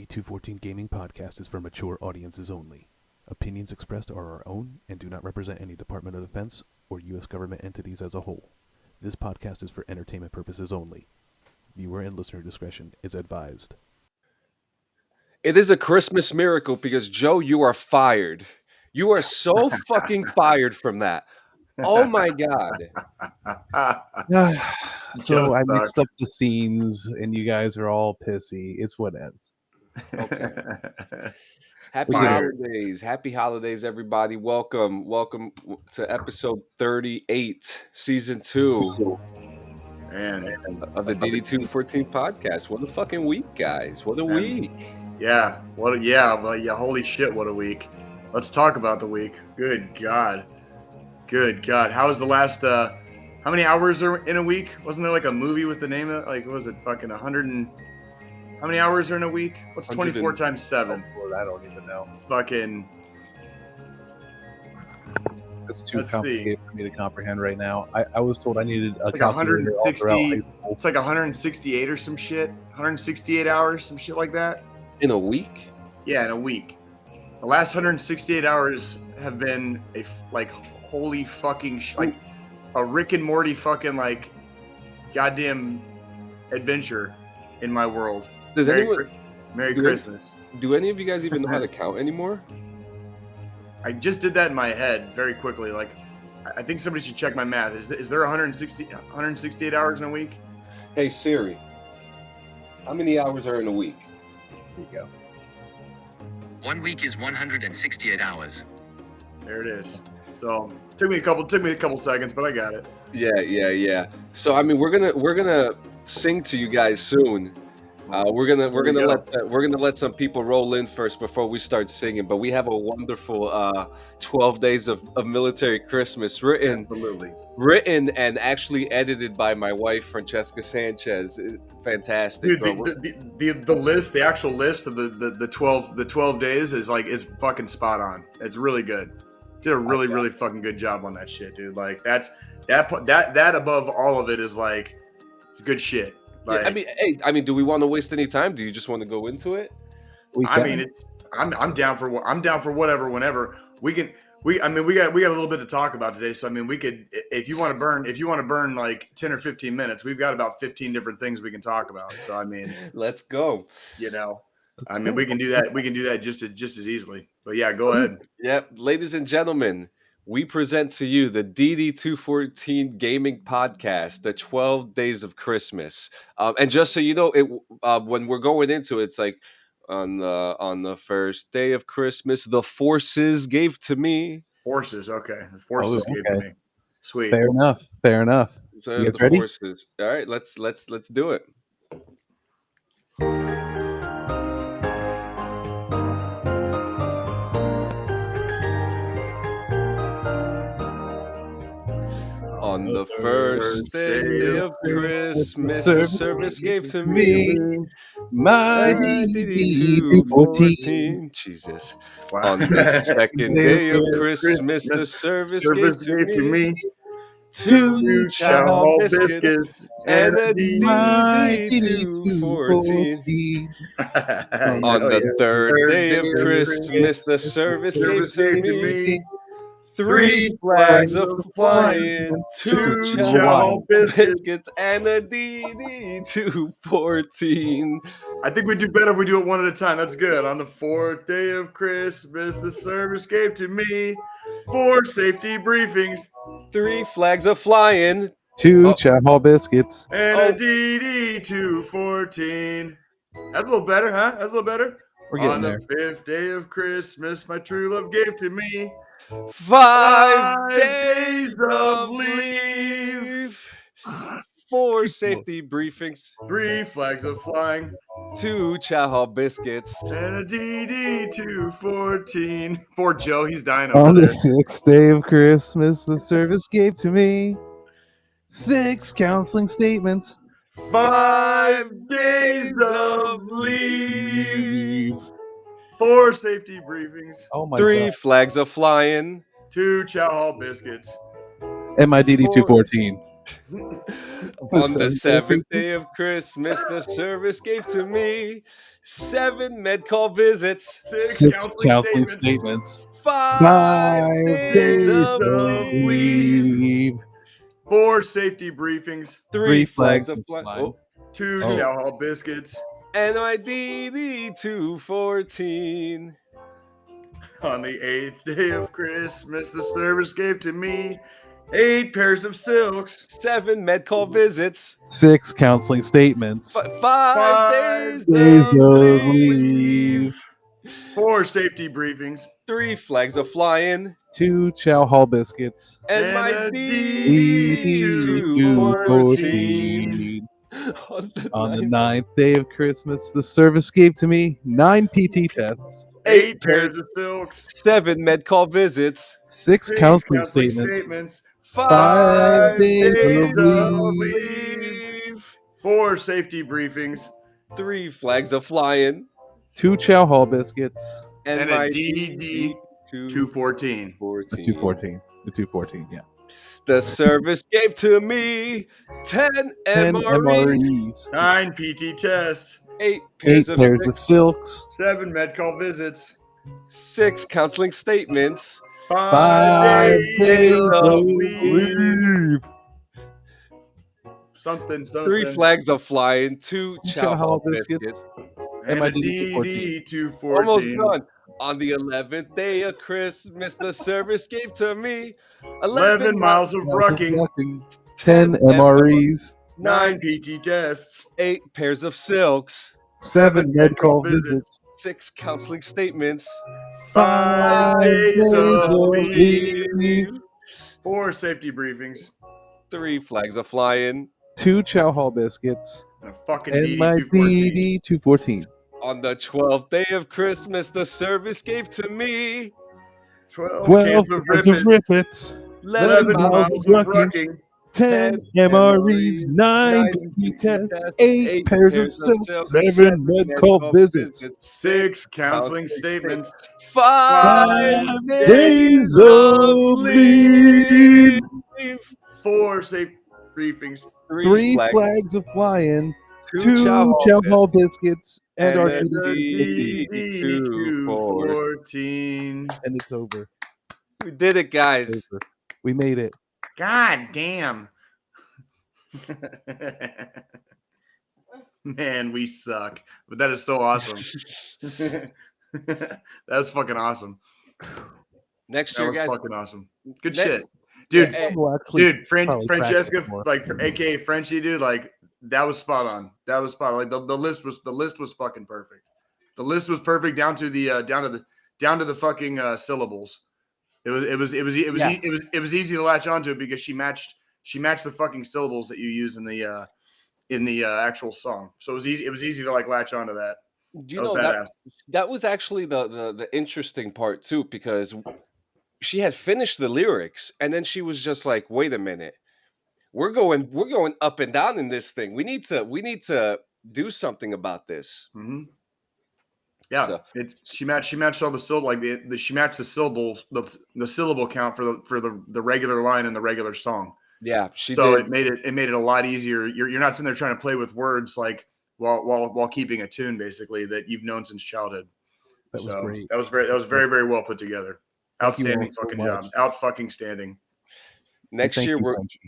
DD214 Gaming Podcast is for mature audiences only. Opinions expressed are our own and do not represent any Department of Defense or U.S. government entities as a whole. This podcast is for entertainment purposes only. Viewer and listener discretion is advised. It is a Christmas miracle because, Joe, you are fired. You are so fucking fired from that. Oh my God. So I Joe mixed sucks. up the scenes and you guys are all pissy. It's whatevs. Okay. Happy Fired. holidays. Happy holidays, everybody. Welcome to episode 38, season 2 Man, of the DD214 podcast. What a fucking week, guys. What a week. yeah, holy shit, what a week. Let's talk about the week. Good God. How was the last, how many hours are in a week? Wasn't there like a movie with the name of it? Like, what was it, fucking 100 and, how many hours are in a week? What's 24 times 7? Lord, I don't even know. Fucking, It's too Let's complicated for me to comprehend right now. I was told I needed a like calculator all throughout 160, high school. it's like 168 or some shit. 168 hours, some shit like that. In a week? Yeah, in a week. The last 168 hours have been holy fucking like a Rick and Morty fucking like goddamn adventure in my world. Does anyone Merry do Christmas. do any of you guys even know how to count anymore? I just did that in my head very quickly. Like, I think somebody should check my math. Is there 168 hours in a week? Hey Siri, how many hours are in a week? There you go. 1 week is 168 hours. There it is. So took me a couple seconds, but I got it. Yeah. So I mean, we're gonna sing to you guys soon. We're gonna let some people roll in first before we start singing. But we have a wonderful 12 days of military Christmas Absolutely. written and actually edited by my wife Francesca Sanchez. Fantastic. Dude, the actual list of the 12 days is fucking spot on. It's really good. Did a really fucking good job on that shit, dude. Like that above all of it is like it's good shit. Like, Yeah, I mean, do we want to waste any time? Do you just want to go into it? I'm down for whatever, whenever we can. We got a little bit to talk about today, so I mean, we could, if you want to burn like 10 or 15 minutes, we've got about 15 different things we can talk about. So I mean, Let's go. We can do that. We can do that just as easily. But yeah, go ahead. Yep, ladies and gentlemen, we present to you the DD214 Gaming Podcast, the 12 Days of Christmas. And just so you know, when we're going into it, it's like on the first day of Christmas, the forces gave to me. Forces, okay. The forces gave to me. Sweet. Fair enough. So You there's guys the ready? forces. All right, let's do it. On the first day of Christmas, the service gave to me My DD214. Jesus. Wow. On the second day of Christmas, the service gave to me 2 chow biscuits and a DD214. On the third day of Christmas, the service gave to me 3 flags of flying, 2 chow biscuits, and a DD214. I think we do better if we do it one at a time. That's good. On the fourth day of Christmas, the service gave to me 4 safety briefings 3 flags of flying, 2 chow biscuits. and a DD214. That's a little better, huh? That's a little better. We're getting On there. the 5th day of Christmas, my true love gave to me 5 days of leave, 4 safety briefings, 3 flags of flying, 2 chow biscuits, and a DD214. Poor Joe, he's dying On over the there. 6th day of Christmas, the service gave to me 6 counseling statements. 5 days of leave, 4 safety briefings, Oh my 3 god. flags of flying, 2 chow hall biscuits, And my DD214. On the seventh day of Christmas, the service gave to me 7 med call visits, 6 counseling statements. 5 days of of leave, 4 safety briefings. 3 flags of flying, flying. 2 Oh. chow hall biscuits. and my DD214. On the 8th day of Christmas, the service gave to me 8 pairs of silks. 7 med call visits, 6 counseling statements. 5 5 days of leave, leave. 4 safety briefings. 3 flags of flying, 2 chow hall biscuits. and my a DD214. On the 9th day of Christmas, the service gave to me 9 PT tests, 8 pairs of silks. 7 med call visits, 6 3 counseling statements, 5 days days of of leave, 4 safety briefings. 3 flags of flying, 2 chow hall biscuits. and And my a DD214. 214. The 214, yeah. The service gave to me 10 10 MREs, MREs, 9 PT tests. 8 8 pairs of pairs of silks, 7 med call visits. 6 counseling statements, 5 days of of leave. leave. Something. 3 flags of flying, 2 chow hall biscuits. And my a DD214. Almost done. On the 11th day of Christmas, the service gave to me 11 miles of rucking. 10 MREs, 9 PT tests. 8 pairs of silks, 7 med call visits, 6 counseling statements, 5 days of leave, leave. 4 safety briefings. 3 flags of flying. 2 chow hall biscuits, And a fucking and my DD214. DD214. On the 12th day of Christmas, the service gave to me 12 12 cans of cans of ribbons. ribbons, 11 miles miles of of rucking. rucking. 10 10 MREs, 9 9 PT tests, tests, 8 pairs of silk, silks, 7 med call visits, 6 counseling statements. 5 days of leave, 4 safe briefings. 3 flags of flying, 2 chow chow hall hall biscuits, and our And DD214. the DD214. And it's over. We did it, guys. It's over. We made it. God damn. Man, we suck. But that is so awesome. That's fucking awesome. Next That year, was guys. fucking awesome. Good Ne- shit. Dude, Yeah, We'll actually probably Francesca, practice more. like for AKA Frenchie, dude, like that was spot on. That was spot on. Like the list was fucking perfect. The list was perfect down to the fucking syllables. It was easy to latch onto it because she matched the fucking syllables that you use in the actual song. So it was easy to like latch onto that. Do you That know was badass. that was actually the interesting part too, because she had finished the lyrics and then she was just like, "Wait a minute, we're going up and down in this thing. We need to do something about this." Mm-hmm. Yeah, So- she matched all the syllable, like she matched the syllables, the syllable count for the regular line in the regular song. Yeah, she So did. it made it a lot easier. You're not sitting there trying to play with words like while keeping a tune basically that you've known since childhood. That was great. That was very very well put together. Thank you all Outstanding so fucking much. job. Out fucking standing. Next Thank year you, we're Frenchie.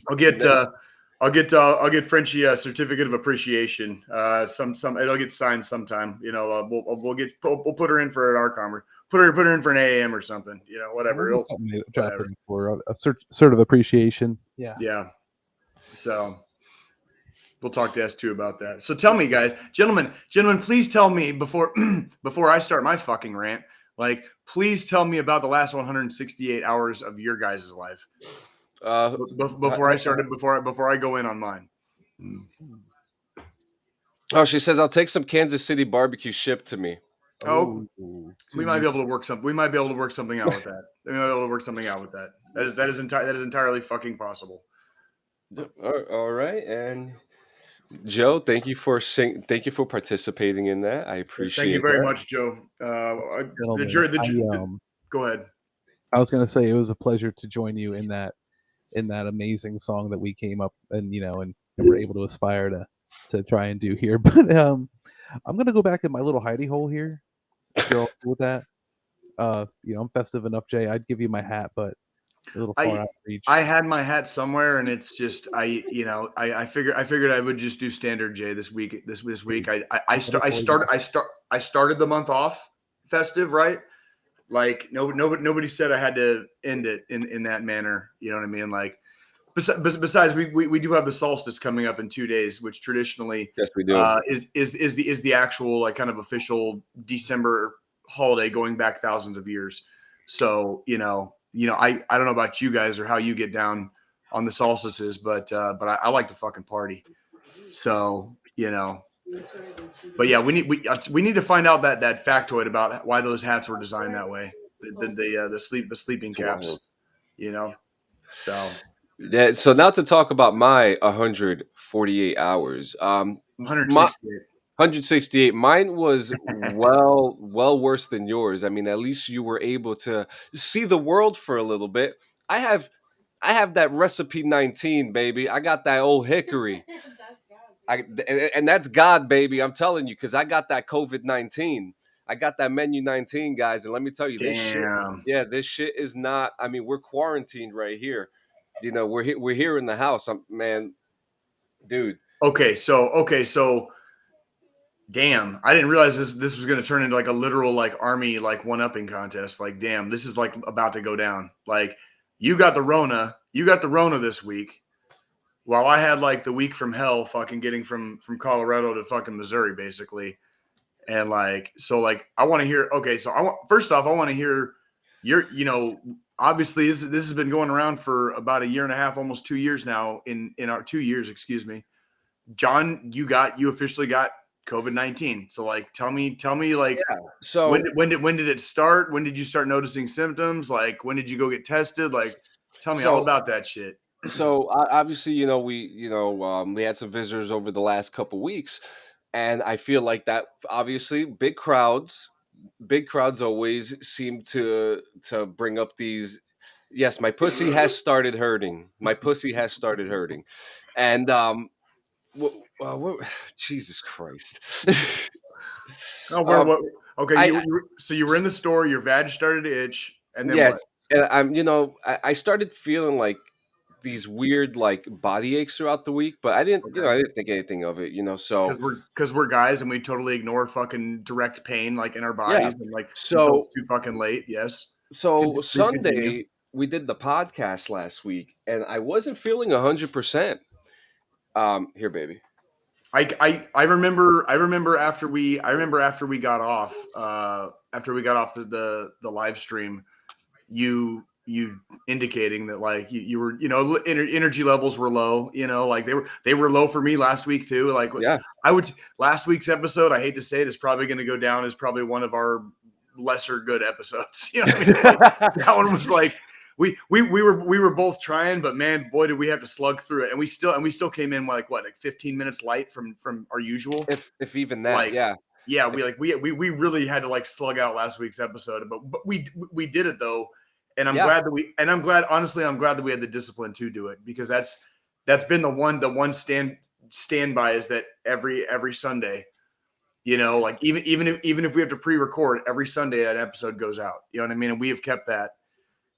I'll get Frenchie a certificate of appreciation. It'll get signed sometime. You know, we'll put her in for an ARCOM. Put her in for an AM or something. You know, whatever. We'll get something drafted whatever. for a sort of appreciation. Yeah. Yeah. So we'll talk to S2 about that. So tell me, guys, gentlemen, please tell me before I start my fucking rant, like, please tell me about the last 168 hours of your guys' life. Before I go in on mine. Oh, she says I'll take some Kansas City barbecue shipped to me. Oh, Ooh, we might be able to work something. We might be able to work something out with that. That is entirely fucking possible. All right, and Joe, thank you for participating in that. I appreciate. Thank you very that. much, Joe. Gentlemen, Go ahead. I was going to say it was a pleasure to join you in that in that amazing song that we came up and and we're able to aspire to try and do here. But I'm gonna go back in my little hidey hole here. If you're all cool with that, I'm festive enough, Jay. I'd give you my hat, but a little far I out of reach. I had my hat somewhere, and it's just I figured I would just do standard Jay this week. This week I started the month off festive, right? Like nobody said I had to end it in that manner. You know what I mean? Like besides we do have the solstice coming up in 2 days, which traditionally Yes, we do. Is the actual like kind of official December holiday going back thousands of years. So I don't know about you guys or how you get down on the solstices, but I like to fucking party. So but yeah, we need to find out that factoid about why those hats were designed that way. The sleeping It's caps. wild. So Yeah. So now to talk about my 148 hours. My 168. 168. Mine was well worse than yours. I mean, at least you were able to see the world for a little bit. I have I have that recipe 19, baby. I got that old hickory. And that's God, baby. I'm telling you, because I got that COVID-19. I got that menu 19, guys. And let me tell you, this shit, Damn. yeah, this shit is not. I mean, we're quarantined right here. We're here in the house. Man, dude. Okay, so damn, I didn't realize this was going to turn into like a literal like army like one upping contest. Like damn, this is like about to go down. Like you got the Rona this week, while I had like the week from hell, fucking getting from Colorado to fucking Missouri, basically. And like so, like I want to hear. Okay, so first off, I want to hear your obviously this has been going around for about a year and a half, almost 2 years now. In our 2 years, excuse me. John, you officially got COVID-19. So like tell me like So when did it start? When did you start noticing symptoms? Like when did you go get tested? Like tell me all so about that shit. obviously, we had some visitors over the last couple weeks, and I feel like that obviously big crowds always seem to bring up these. Yes, my pussy has started hurting. My pussy has started hurting, and Jesus Christ. Oh, um, what okay, I so you were in the store, your vag started to itch, and then what? Yes, and I started feeling like these weird like body aches throughout the week, but Okay. I didn't think anything of it. So Because we're guys and we totally ignore fucking direct pain like in our yeah, bodies and like until it's so too fucking late. Yes. Please continue. Sunday we did the podcast last week, and I wasn't feeling 100%. Here, baby. I remember after we got off the live stream, you indicating that like you were energy levels were low, like they were low for me last week too. Like Yeah, I would last week's episode, I hate to say it, is probably going to go down as probably one of our lesser good episodes. You know what I mean? It's like that one was like we were both trying, but man, boy, did we have to slug through it, and we still came in like 15 minutes light from our usual. if even that, Like yeah. yeah, we If like we really had to like slug out last week's episode, but we did it though, and Yeah, I'm glad honestly I'm glad that we had the discipline to do it, because that's been the one standby is that every Sunday, like even if we have to pre-record every Sunday, that episode goes out. You know what I mean? And we have kept that.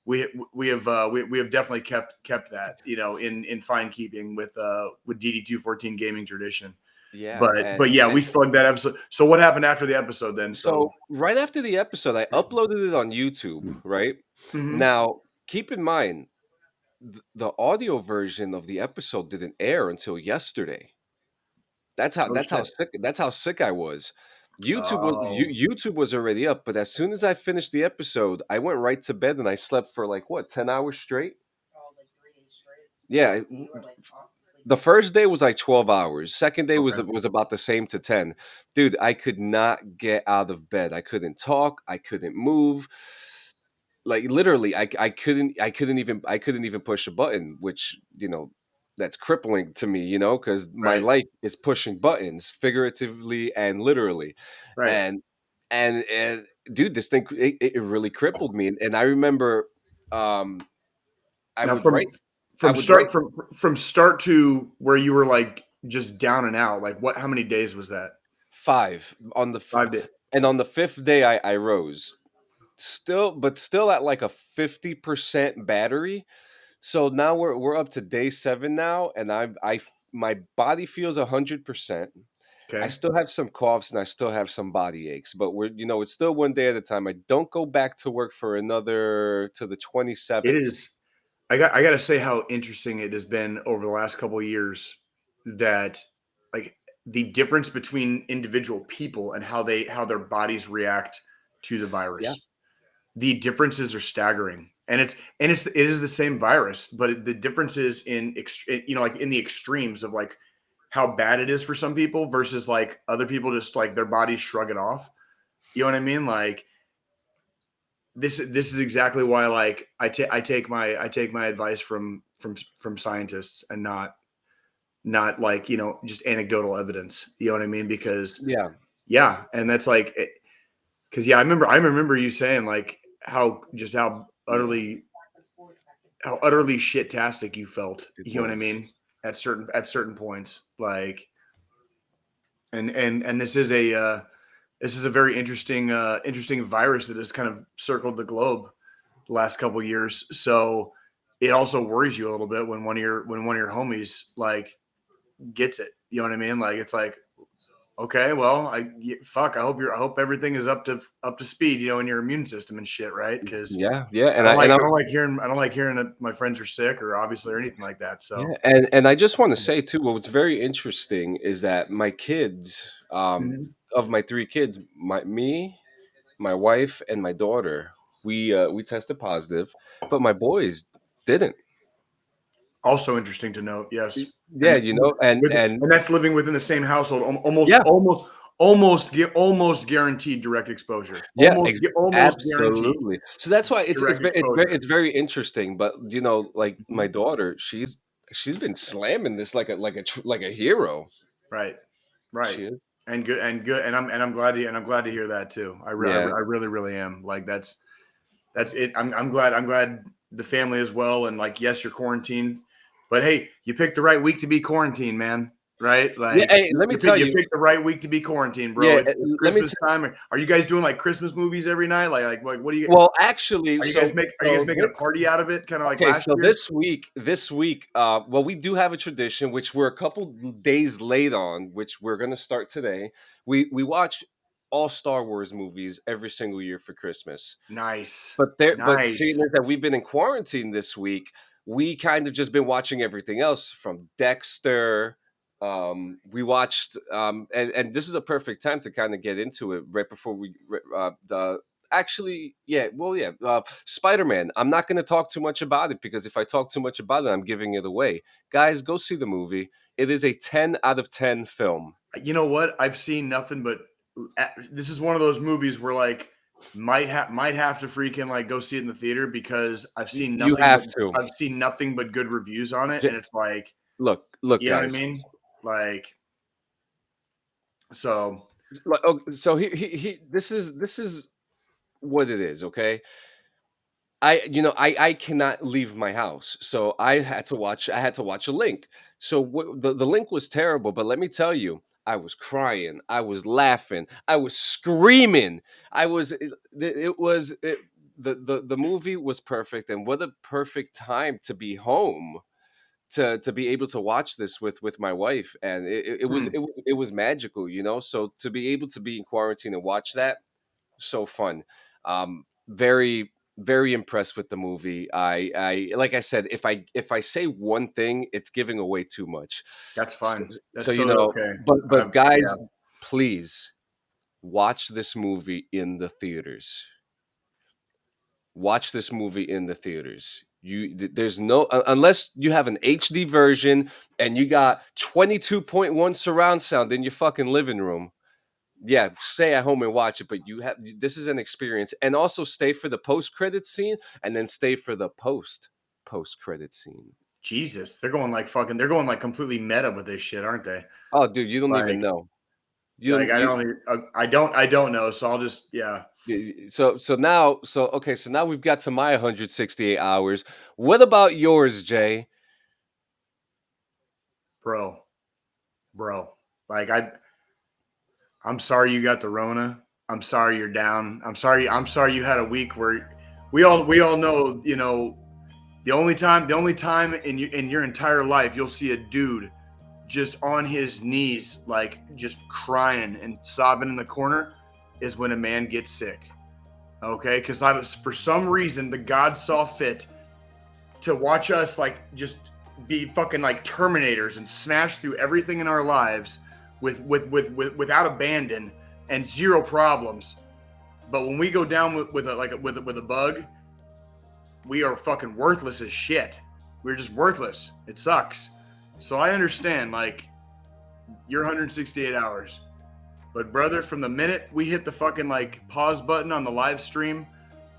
We have definitely kept that, in fine keeping with DD214 gaming tradition. yeah, But yeah, we slugged that episode. So what happened after the episode then? so right after the episode, I uploaded it on YouTube. Right Mhm. now, keep in mind the audio version of the episode didn't air until yesterday. Oh shit. That's how sick I was. Oh, YouTube was already up, but as soon as I finished the episode, I went right to bed and I slept for like what 10 hours straight. Yeah, the first day was like 12 hours. Second day okay. was about the same to 10. Dude, I could not get out of bed. I couldn't talk. I couldn't move. Like literally, I couldn't even push a button, which that's crippling to me, because my Right. life is pushing buttons figuratively and literally. Right. And and, and dude, this thing it really crippled me. And I remember, um I Now would write. From would rate from start to where you were like just down and out. Like how many days was that? 5 on the 5 days. and on the 5th day I rose. Still at like a 50% battery. So now we're up to day 7 now, and my body feels 100%. I Okay. still have some coughs and I still have some body aches, but it's still one day at a time. I don't go back to work for another to the It 27th. is. I got to say how interesting it has been over the last couple of years that like the difference between individual people and how their bodies react to the Yeah. virus. The differences are staggering, and it is the same virus, but the differences in like in the extremes of like how bad it is for some people versus like other people just like their bodies shrug it off. You know what I mean? Like this is exactly why like I take my advice from scientists and not like just anecdotal evidence. You know what I mean? Because Yeah, yeah, and that's like because yeah, I remember you saying like how utterly shit-tastic you felt. it You know what I was. mean? At certain points, like and this is a very interesting virus that has kind of circled the globe the last couple of years. So it also worries you a little bit when one of your homies like gets it. You know what I mean? Like it's like, okay, well, I hope everything is up to speed, in your immune system and shit, right? Because Yeah, yeah, I and don't I like and I I don't like hearing that my friends are sick or obviously or anything like that. So yeah, and I just want to say too, what's very interesting is that my kids, Mhm. of my 3 kids, my wife, and my daughter, we tested positive, but my boys didn't. Also interesting to note, yes, Yeah, and and that's living within the same household, almost yeah, almost almost guaranteed direct exposure, yeah, almost guaranteed absolutely. So that's why direct exposure. it's very interesting. But like my Mhm. daughter, she's been slamming this like a hero. Right, right, She is. and good, and I'm glad to hear that too. Yeah, I really really am. Like that's it. I'm glad the family as well. And like, yes, you're quarantined, but hey, you picked the right week to be quarantined, man. Right? yeah. Like Hey, let me tell you you. picked the right week to be quarantined, bro. Yeah, It's let me. Christmas time. Are you guys doing like Christmas movies every night? Like what do you? Well, actually, Are you guys making a party out of it, kind of like okay, last so year? this week, well, we do have a tradition which we're a couple days late on, which we're gonna start today. We watch all Star Wars movies every single year for Christmas. Nice, But nice. seeing as that we've been in quarantine this week, we kind of just been watching everything else from Dexter. We watched, and this is a perfect time to kind of get into it right before actually, yeah, well, yeah, Spider-Man. I'm not going to talk too much about it because if I talk too much about it, I'm giving it away. Guys, go see the movie. It is a 10 out of 10 film. You know what? I've seen nothing but this is one of those movies where like might have to freaking like go see it in the theater because You have to. I've seen nothing but good reviews on it, J- and it's like, look, you know what I guys. mean? Like, so So this is what it is, okay? I cannot leave my house, so I had to watch a link. So the link was terrible, but let me tell you, I was crying, I was laughing, I was screaming. I was it was it, the movie was perfect, and what a perfect time to be home to be able to watch this with my wife, and hmm, it was magical, so to be able to be in quarantine and watch that, so fun. Very very impressed with the movie. I like I said, if I say one thing, it's giving away too much. that's So, fine. so That's totally okay. but Yeah, guys, please watch this movie in the theaters. Watch this movie in the theaters. There's no unless you have an HD version and you got 22.1 surround sound in your fucking living room. Yeah, stay at home and watch it, but this is an experience, and also stay for the post credit scene, and then stay for the post credit scene. Jesus, they're going like completely meta with this shit, aren't they? Oh, dude, you don't even Like, know. You like don't I you don't, I don't know. So I'll just, yeah. so now we've got to my 168 hours. What about yours, Jay? bro. Like I'm sorry you got the Rona. I'm sorry you're down. I'm sorry you had a week where we all know, you know, the only time in your entire life you'll see a dude just on his knees, like just crying and sobbing in the corner, is when a man gets sick. Okay, because for some reason the God saw fit to watch us like just be fucking like Terminators and smash through everything in our lives without abandon and zero problems. But when we go down with a bug, we are fucking worthless as shit. We're just worthless. It sucks. So I understand, like, you're 168 hours. But brother, from the minute we hit the fucking like pause button on the live stream,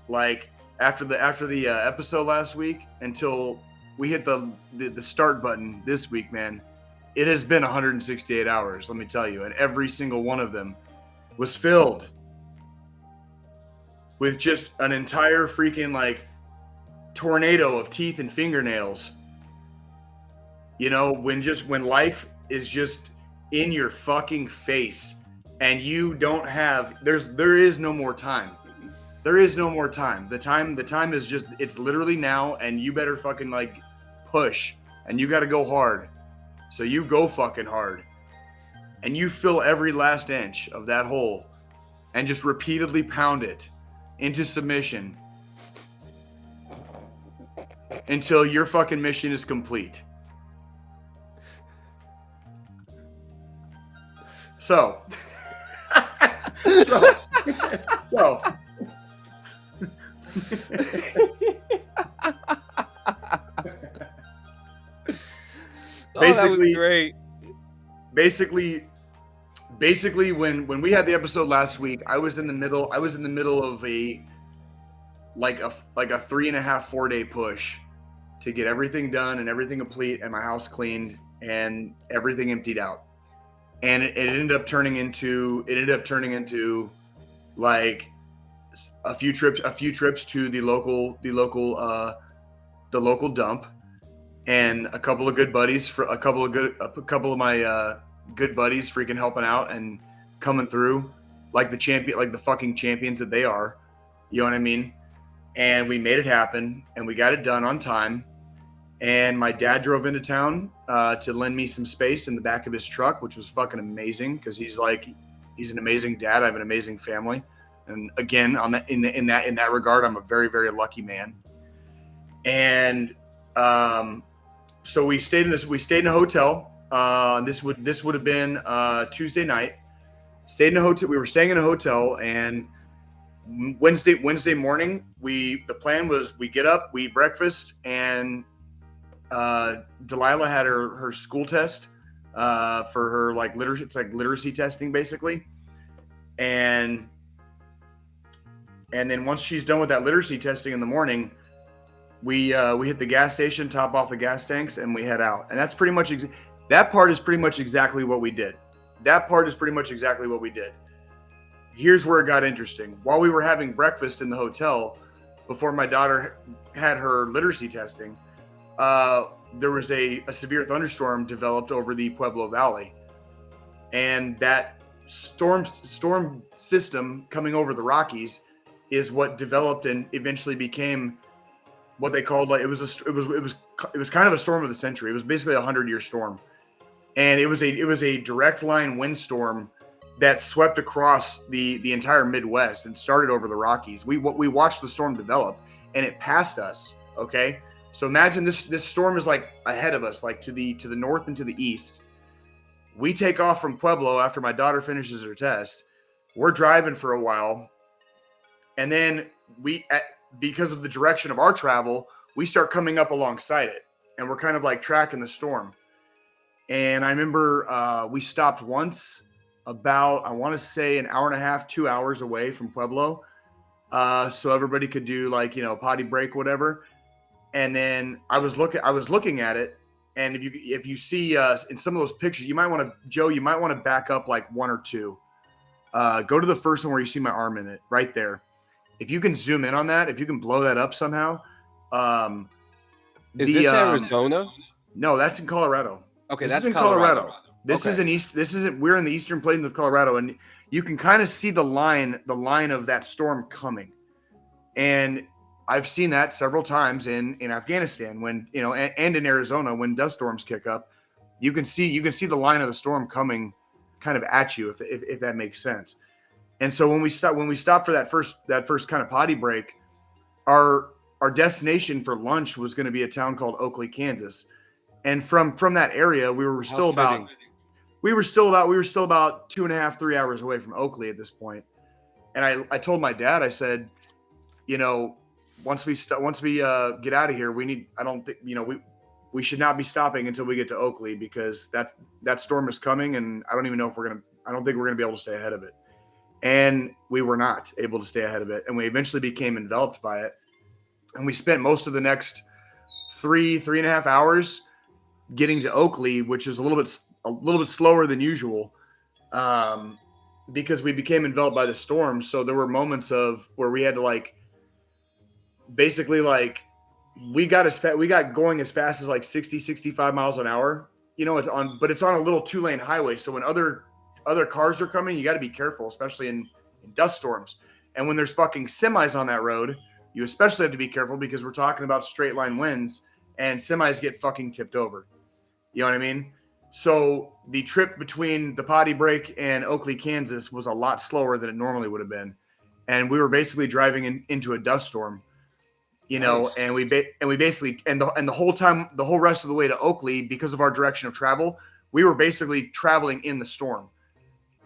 like after the episode last week until we hit the start button this week, man, it has been 168 hours, let me tell you, and every single one of them was filled with just an entire freaking like tornado of teeth and fingernails. You know, when life is just in your fucking face and you don't have, there is no more time. There is no more time. The time is just, it's literally now, and you better fucking like push, and you got to go hard. So you go fucking hard, and you fill every last inch of that hole and just repeatedly pound it into submission until your fucking mission is complete. So That was great. Basically, when we had the episode last week, I was in the middle of a 3.5-4 day push to get everything done and everything complete and my house cleaned and everything emptied out. And it ended up turning into like a few trips to the local dump, and a couple of good buddies a couple of my good buddies freaking helping out and coming through like the fucking champions that they are. You know what I mean? And we made it happen, and we got it done on time. And my dad drove into town to lend me some space in the back of his truck, which was fucking amazing because he's an amazing dad. I have an amazing family, and again, in that regard, I'm a very, very lucky man. And so we stayed in a hotel. This would have been Tuesday night. Stayed in a hotel. We were staying in a hotel, and Wednesday morning, the plan was we get up, we eat breakfast, and Delilah had her school test for her like literacy. It's like literacy testing basically, and then once she's done with that literacy testing in the morning, we hit the gas station, top off the gas tanks, and we head out. And that's pretty much that part is pretty much exactly what we did. Here's where it got interesting. While we were having breakfast in the hotel before my daughter had her literacy testing, there was a severe thunderstorm developed over the Pueblo Valley, and that storm system coming over the Rockies is what developed and eventually became what they called it was kind of a storm of the century. It was basically a 100-year storm, and it was a direct line windstorm that swept across the entire Midwest and started over the Rockies. We watched the storm develop, and it passed us. Okay. So imagine this storm is like ahead of us, like to the north and to the east. We take off from Pueblo after my daughter finishes her test. We're driving for a while, and then because of the direction of our travel, we start coming up alongside it, and we're kind of like tracking the storm. And I remember we stopped once about, I want to say, an hour and a half, 2 hours away from Pueblo, so everybody could do like, you know, potty break, whatever. And then I was looking at it, and if you see in some of those pictures, you might want to back up like one or two. Go to the first one where you see my arm in it, right there. If you can zoom in on that, if you can blow that up somehow. Is this Arizona? No, that's in Colorado. Okay, This that's is in Colorado. This Okay. isn't. We're in the eastern plains of Colorado, and you can kind of see the line of that storm coming. And I've seen that several times in Afghanistan when and in Arizona when dust storms kick up. You can see the line of the storm coming, kind of at you if that makes sense. And so when we stopped for that first kind of potty break, our destination for lunch was going to be a town called Oakley, Kansas. And from that area, we were How still about fitting. 2.5, 3 hours away from Oakley at this point. And I told my dad, I said, once we get out of here, I don't think we should not be stopping until we get to Oakley, because that storm is coming, and I don't think we're gonna be able to stay ahead of it. And we were not able to stay ahead of it, and we eventually became enveloped by it. And we spent most of the next 3.5 hours getting to Oakley, which is a little bit slower than usual, because we became enveloped by the storm. So there were moments where we had to basically we got going as fast as 60-65 miles an hour. It's on a little 2-lane highway. So when other cars are coming, you got to be careful, especially in dust storms. And when there's fucking semis on that road, you especially have to be careful, because we're talking about straight line winds, and semis get fucking tipped over. You know what I mean? So the trip between the potty break and Oakley, Kansas was a lot slower than it normally would have been. And we were basically driving into a dust storm, Nice. and we basically, and the whole time, the whole rest of the way to Oakley, because of our direction of travel, we were basically traveling in the storm.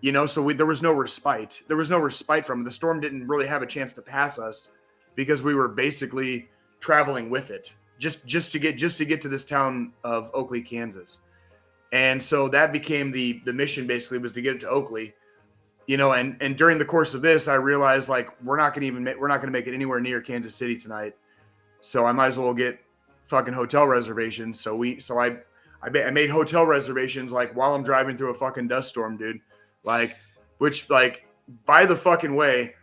So there was no respite. There was no respite from it. The storm didn't really have a chance to pass us, because we were basically traveling with it, just to get to this town of Oakley, Kansas. And so that became the mission, basically, was to get it to Oakley. And during the course of this, I realized we're not going to make it anywhere near Kansas City tonight. So I might as well get fucking hotel reservations. So I made hotel reservations while I'm driving through a fucking dust storm, dude. Which by the fucking way,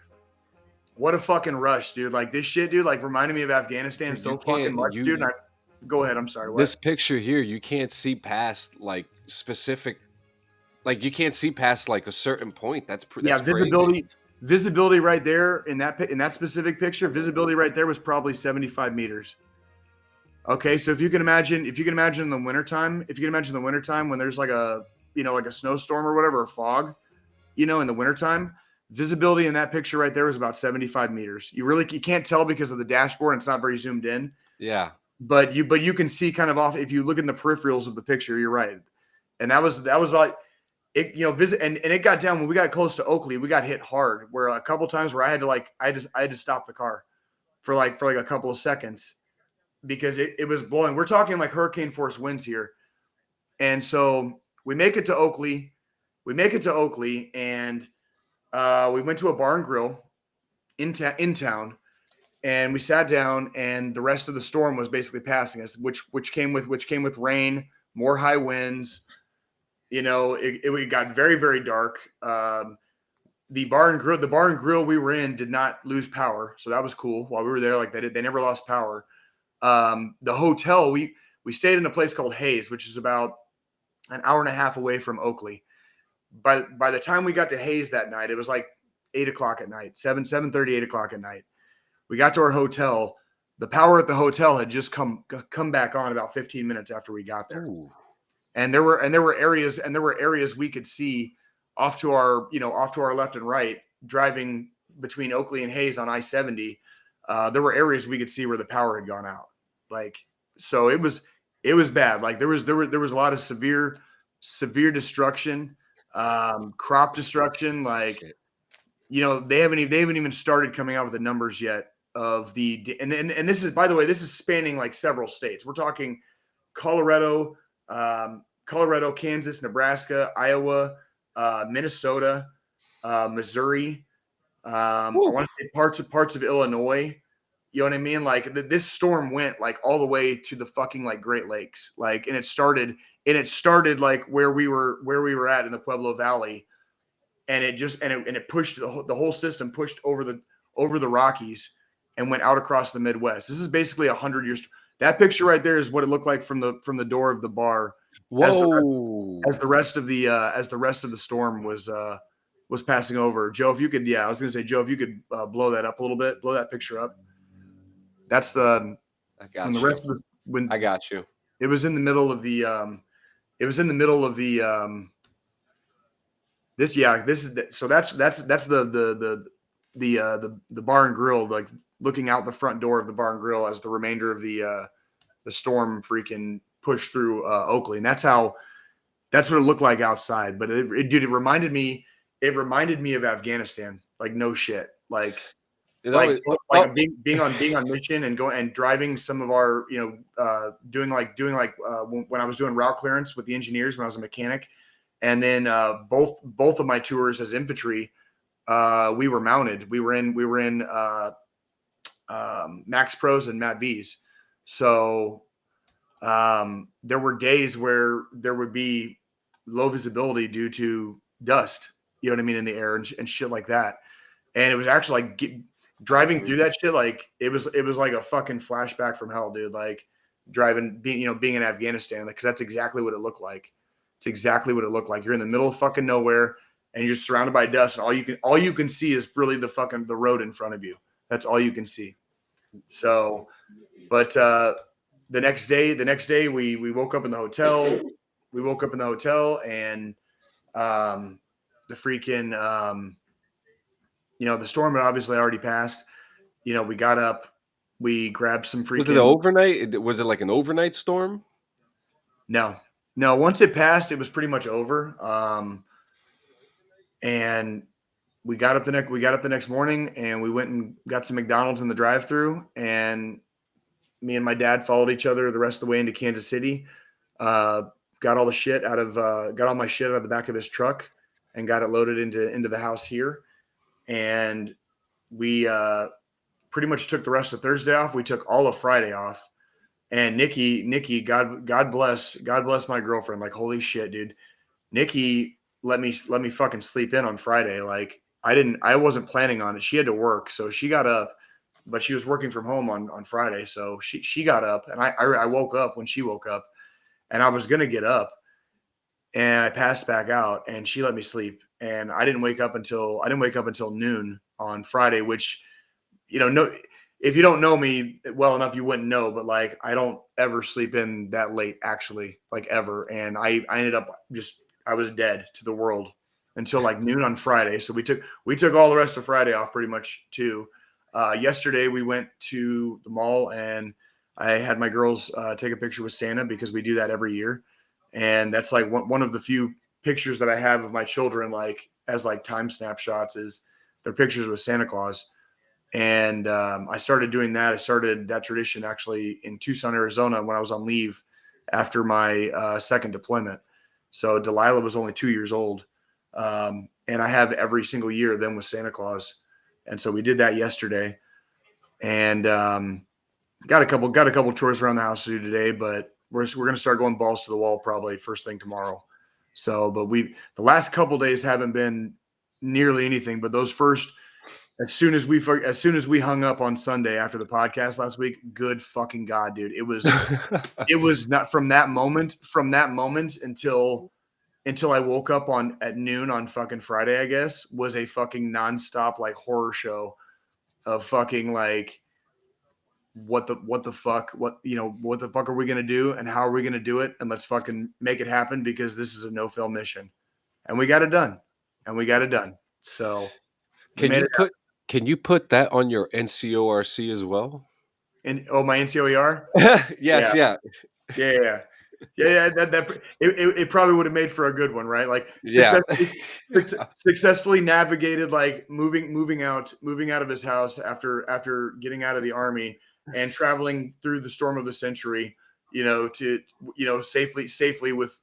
what a fucking rush, dude. This shit, dude, reminded me of Afghanistan Dude, so fucking much, dude. And go ahead. I'm sorry. What? This picture here, you can't see past specific, you can't see past a certain point. That's crazy. Visibility right there in that specific picture, visibility right there was probably 75 meters. Okay, so if you can imagine in the wintertime, when there's a snowstorm or whatever, or fog, in the wintertime, visibility in that picture right there was about 75 meters. You can't tell because of the dashboard, and it's not very zoomed in. Yeah. But you can see kind of off if you look in the peripherals of the picture. You're right, and that was about it. And it got down when we got close to Oakley. We got hit hard. Where a couple times where I had to stop the car for a couple of seconds, because it was blowing. We're talking hurricane force winds here. And so we make it to Oakley. And we went to a bar and grill in town, and we sat down, and the rest of the storm was basically passing us, which came with rain, more high winds. It got very, very dark. The bar and grill we were in did not lose power, so that was cool. While we were there, they never lost power. The hotel, we stayed in a place called Hayes, which is about an hour and a half away from Oakley. By the time we got to Hayes that night, it was 8 o'clock at night, 7:30, 8 o'clock at night. We got to our hotel. The power at the hotel had just come back on about 15 minutes after we got there. Ooh. And there were areas we could see off to our left and right, driving between Oakley and Hayes on I-70. There were areas we could see where the power had gone out. So it was bad. There was a lot of severe destruction, crop destruction. They haven't even started coming out with the numbers yet of and this is, by the way, this is spanning several states. We're talking Colorado, Kansas, Nebraska, Iowa, Minnesota, Missouri. I want to say parts of Illinois. You know what I mean? This storm went all the way to the fucking Great Lakes. And it started where we were at in the Pueblo Valley, and it pushed the whole system pushed over the Rockies and went out across the Midwest. This is basically 100 years. That picture right there is what it looked like from the door of the bar. Whoa! As the rest of the storm was passing over. Joe, if you could, I was gonna say, Joe, if you could blow that up a little bit, blow that picture up. That's the I got when the you. rest of the when I got you. it was in the middle of the it was in the middle of the this this is so that's the bar and grill, like looking out the front door of the bar and grill as the remainder of the storm freaking pushed through Oakley, and that's what it looked like outside. But dude, it reminded me of Afghanistan, like no shit, like You know, being on mission and going and driving some of our doing when I was doing route clearance with the engineers when I was a mechanic, and then both of my tours as infantry, we were mounted. We were in Max Pros and Matt V's. So there were days where there would be low visibility due to dust, you know what I mean, in the air and shit like that. And it was actually like driving through that shit, like it was like a fucking flashback from hell, dude. Like being in Afghanistan, because that's exactly what it looked like. It's exactly what it looked like. You're in the middle of fucking nowhere and you're surrounded by dust, and all you can see is really the road in front of you. That's all you can see. So, but the next day we woke up in the hotel. We woke up in the hotel, and the freaking the storm had obviously already passed. We got up, we grabbed some freaking. Was it overnight? Was it like an overnight storm? No. Once it passed, it was pretty much over. And we got up the next morning, and we went and got some McDonald's in the drive-thru, and me and my dad followed each other the rest of the way into Kansas City. Got all my shit out of the back of his truck and got it loaded into the house here. And we pretty much took the rest of Thursday off. We took all of Friday off. And Nikki, God bless my girlfriend. Like, holy shit, dude. Nikki let me fucking sleep in on Friday. Like, I wasn't planning on it. She had to work, so she got up, but she was working from home on Friday. So she got up, and I woke up when she woke up, and I was gonna get up, and I passed back out, and she let me sleep, and I didn't wake up until noon on Friday, which, no, if you don't know me well enough, you wouldn't know, but like, I don't ever sleep in that late, actually, like ever. And I ended up I was dead to the world until like noon on Friday. So we took all the rest of Friday off pretty much too. Yesterday we went to the mall, and I had my girls take a picture with Santa, because we do that every year. And that's like one of the few pictures that I have of my children, like as like time snapshots, is their pictures with Santa Claus. And I started doing that. I started that tradition actually in Tucson, Arizona, when I was on leave after my second deployment. So Delilah was only 2 years old. And I have every single year then with Santa Claus. And so we did that yesterday. And got a couple chores around the house to do today, but we're going to start going balls to the wall probably first thing tomorrow. So, but the last couple days haven't been nearly anything, but those first, as soon as we hung up on Sunday after the podcast last week, good fucking God, dude. It was not from that moment until I woke up at noon on fucking Friday, I guess, was a fucking nonstop like horror show of fucking like, what the fuck, what the fuck are we going to do, and how are we going to do it? And let's fucking make it happen, because this is a no-fail mission, and we got it done. So Can you put that on your NCORC as well? And my NCOER? Yes, yeah. It probably would have made for a good one, right? Like, Yeah. successfully navigated, like moving out of his house after getting out of the Army and traveling through the storm of the century, to safely with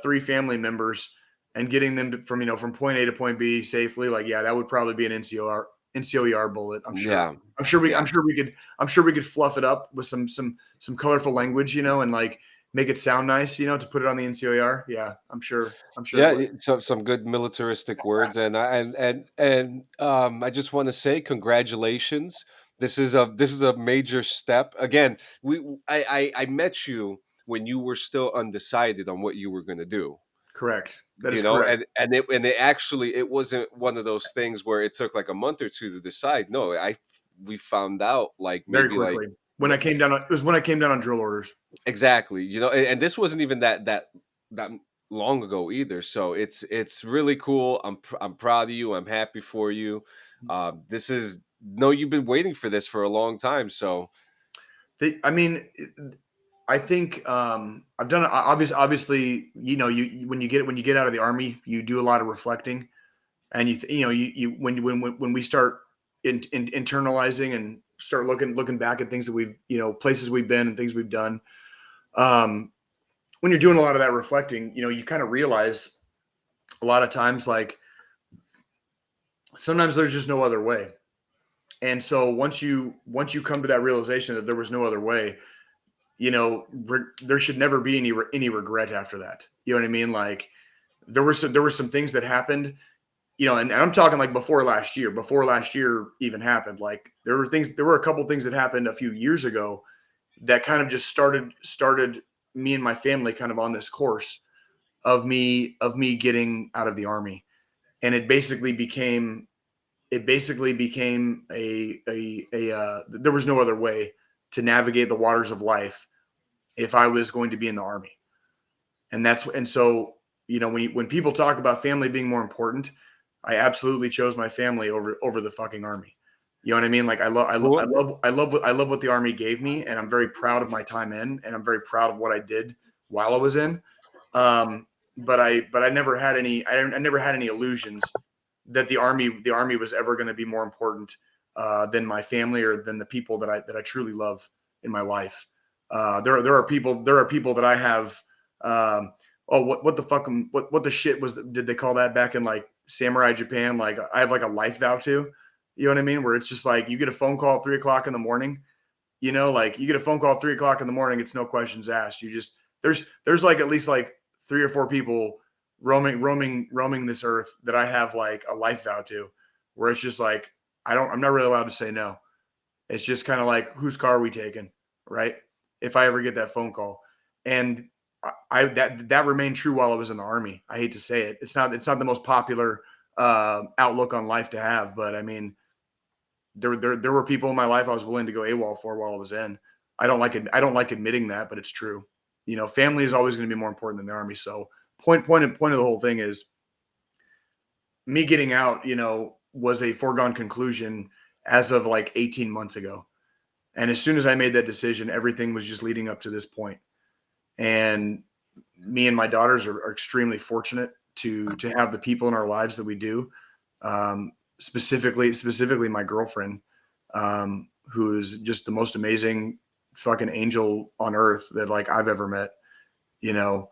3 family members, and getting them from point A to point B safely. Like, yeah, that would probably be an NCOER bullet. I'm sure. Yeah. I'm sure we could fluff it up with some colorful language, and like make it sound nice, to put it on the NCOER. Yeah, I'm sure. Yeah, some good militaristic words, and I just want to say congratulations This is a major step. Again, I met you when you were still undecided on what you were going to do. Correct. That You is know, correct. and it actually, it wasn't one of those things where it took like a month or two to decide. No, we found out like Very maybe like quickly. When I came down, it was when I came down on drill orders. exactly, you know, and this wasn't even that long ago either. So it's really cool. I'm proud of you. I'm happy for you. This is no, you've been waiting for this for a long time. So I mean, I think I've done obviously, you know, you when you get out of the army, you do a lot of reflecting, and you know you when we start internalizing and start looking back at things that we've, you know, places we've been and things we've done. Um, when you're doing a lot of that reflecting, you know, you kind of realize a lot of times, like sometimes there's just no other way. And so once you come to that realization that there was no other way, you know, there should never be any regret after that. You know what I mean? Like there were some things that happened, you know, and I'm talking like before last year even happened. Like there were a couple things that happened a few years ago that kind of just started me and my family kind of on this course of me getting out of the army. And it basically became there was no other way to navigate the waters of life if I was going to be in the army. And so, you know, when people talk about family being more important, I absolutely chose my family over the fucking army. You know what I mean? Like well, I love what the army gave me, and I'm very proud of my time in, and I'm very proud of what I did while I was in. Um, but I never had I never had any illusions that the army was ever going to be more important than my family or than the people that I truly love in my life. There are people that I have. Oh, what the fuck? What the shit did they call that back in like samurai Japan? Like I have like a life vow to. You know what I mean? Where it's just like you get a phone call at 3 o'clock in the morning. You know, like you get a phone call at 3 o'clock in the morning. It's no questions asked. You just there's like at least like three or four people roaming this earth that I have like a life vow to, where it's just like I'm not really allowed to say no. It's just kind of like whose car are we taking, right? If I ever get that phone call, and that remained true while I was in the army. I hate to say it. It's not the most popular outlook on life to have, but I mean, there were people in my life I was willing to go AWOL for while I was in. I don't like admitting that, but it's true. You know, family is always going to be more important than the army. So point of the whole thing is me getting out, you know, was a foregone conclusion as of like 18 months ago. And as soon as I made that decision, everything was just leading up to this point. And me and my daughters are extremely fortunate to have the people in our lives that we do. Specifically my girlfriend, who is just the most amazing fucking angel on earth that like I've ever met. You know,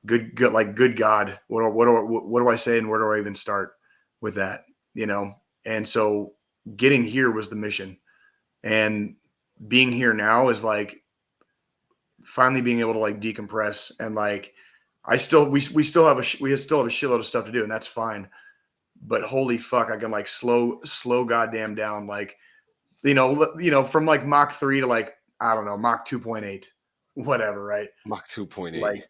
good God, what do I say and where do I even start with that? You know, and so getting here was the mission, and being here now is like finally being able to like decompress and like we still have we still have a shitload of stuff to do, and that's fine. But holy fuck, I can like slow goddamn down, like you know from like Mach 3 to like I don't know Mach 2.8, whatever, right? Mach 2.8. Like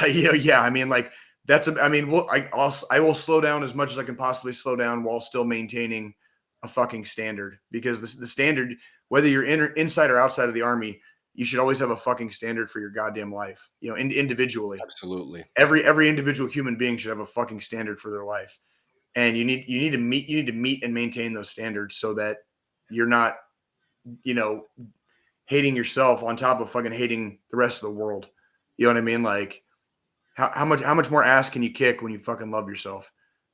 you know, yeah, I mean like I mean I will slow down as much as I can possibly slow down while still maintaining a fucking standard, because the standard, whether you're inside or outside of the army, you should always have a fucking standard for your goddamn life, you know, individually. Absolutely. Every individual human being should have a fucking standard for their life, and you need to meet and maintain those standards so that you're not, you know, hating yourself on top of fucking hating the rest of the world. You know what I mean? Like how much more ass can you kick when you fucking love yourself?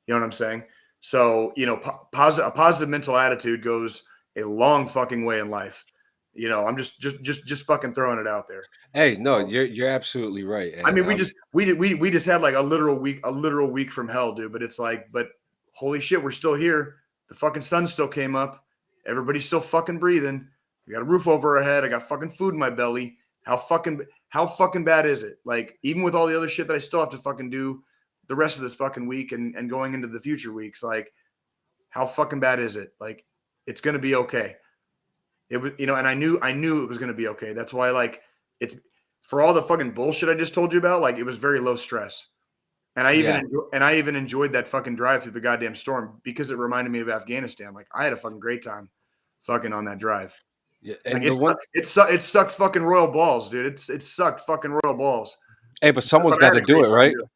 You know what I'm saying? So, you know, a positive mental attitude goes a long fucking way in life. You know, I'm just fucking throwing it out there. Hey, no, So, you're absolutely right. I And mean, we just had like a literal week from hell, dude. But it's like, but holy shit, we're still here. The fucking sun still came up. Everybody's still fucking breathing. We got a roof over our head. I got fucking food in my belly. How fucking bad is it? Like, even with all the other shit that I still have to fucking do the rest of this fucking week and going into the future weeks, like, how fucking bad is it? Like, it's gonna be okay. It was, and I knew it was going to be okay. That's why, like, it's for all the fucking bullshit I just told you about. Like, it was very low stress, and I even enjoyed that fucking drive through the goddamn storm because it reminded me of Afghanistan. Like, I had a fucking great time, fucking on that drive. Yeah, Like, and the one, it sucked fucking royal balls, dude. It sucked fucking royal balls. hey, but someone's But I got had to a do great it, time right? doing it.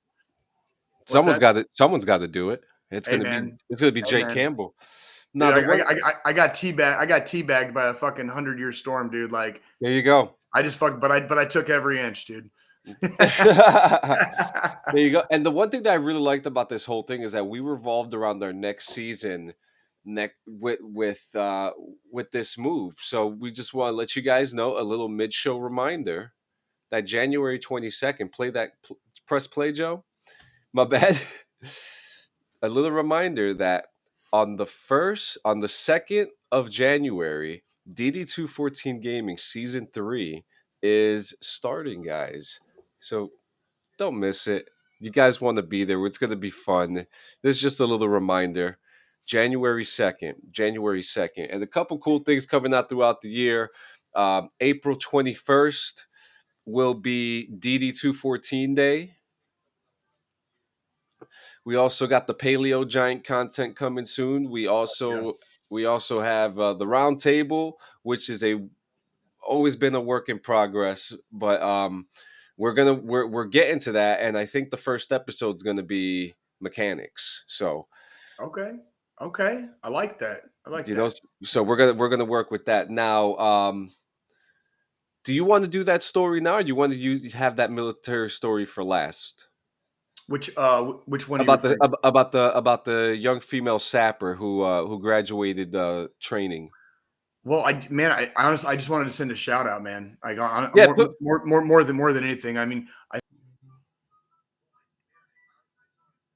What's Someone's that? got it. Someone's got to do it. It's Hey gonna be. man, It's gonna be hey Jake man. Campbell. Dude, Now the one. I got teabagged. I got teabagged by a fucking 100-year storm, dude. Like, There you go. I just fucked, but I took every inch, dude. There you go. And the one thing that I really liked about this whole thing is that we revolved around our next season, with this move. So we just want to let you guys know a little mid-show reminder that January 22nd. Press play, Joe. My bad. A little reminder that on the 2nd of January, DD214 Gaming Season 3 is starting, guys. So don't miss it. You guys want to be there. It's going to be fun. This is just a little reminder. January 2nd. January 2nd. And a couple cool things coming out throughout the year. April 21st will be DD214 Day. We also got the Paleo Giant content coming soon. We also have the Round Table, which is always been a work in progress, but we're getting to that, and I think the first episode is gonna be mechanics. So Okay. I like that. so we're gonna work with that now. Do you want to do that story now, or do you want to have that military story for last? Which one are you referring to? About the young female sapper who graduated training. Well, I honestly, I just wanted to send a shout out, man. I got Yeah, more than anything. I mean, I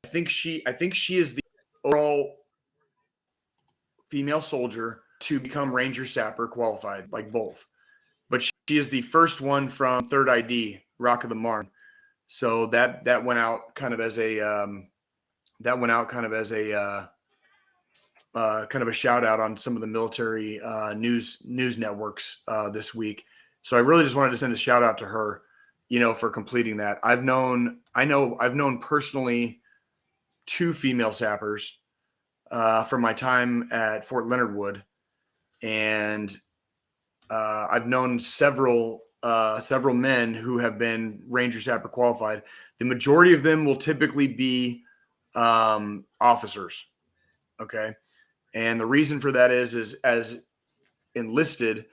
think she is the overall female soldier to become Ranger Sapper qualified, like both. But she is the first one from Third ID, Rock of the Marne. So that went out kind of as a kind of a shout out on some of the military news networks this week. So I really just wanted to send a shout out to her, for completing that. I've known personally two female sappers from my time at Fort Leonard Wood, and I've known several men who have been Ranger Sapper qualified. The majority of them will typically be officers. Okay. And the reason for that is as enlisted,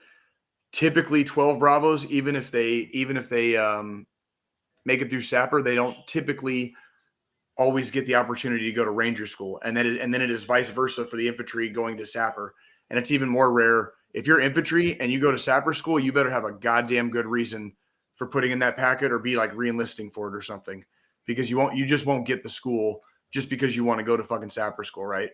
typically 12 Bravos, even if they make it through Sapper, they don't typically always get the opportunity to go to Ranger School. And then it is vice versa for the infantry going to Sapper. And it's even more rare. If you're infantry and you go to Sapper School, you better have a goddamn good reason for putting in that packet or be like re-enlisting for it or something. Because you just won't get the school just because you want to go to fucking Sapper School, right?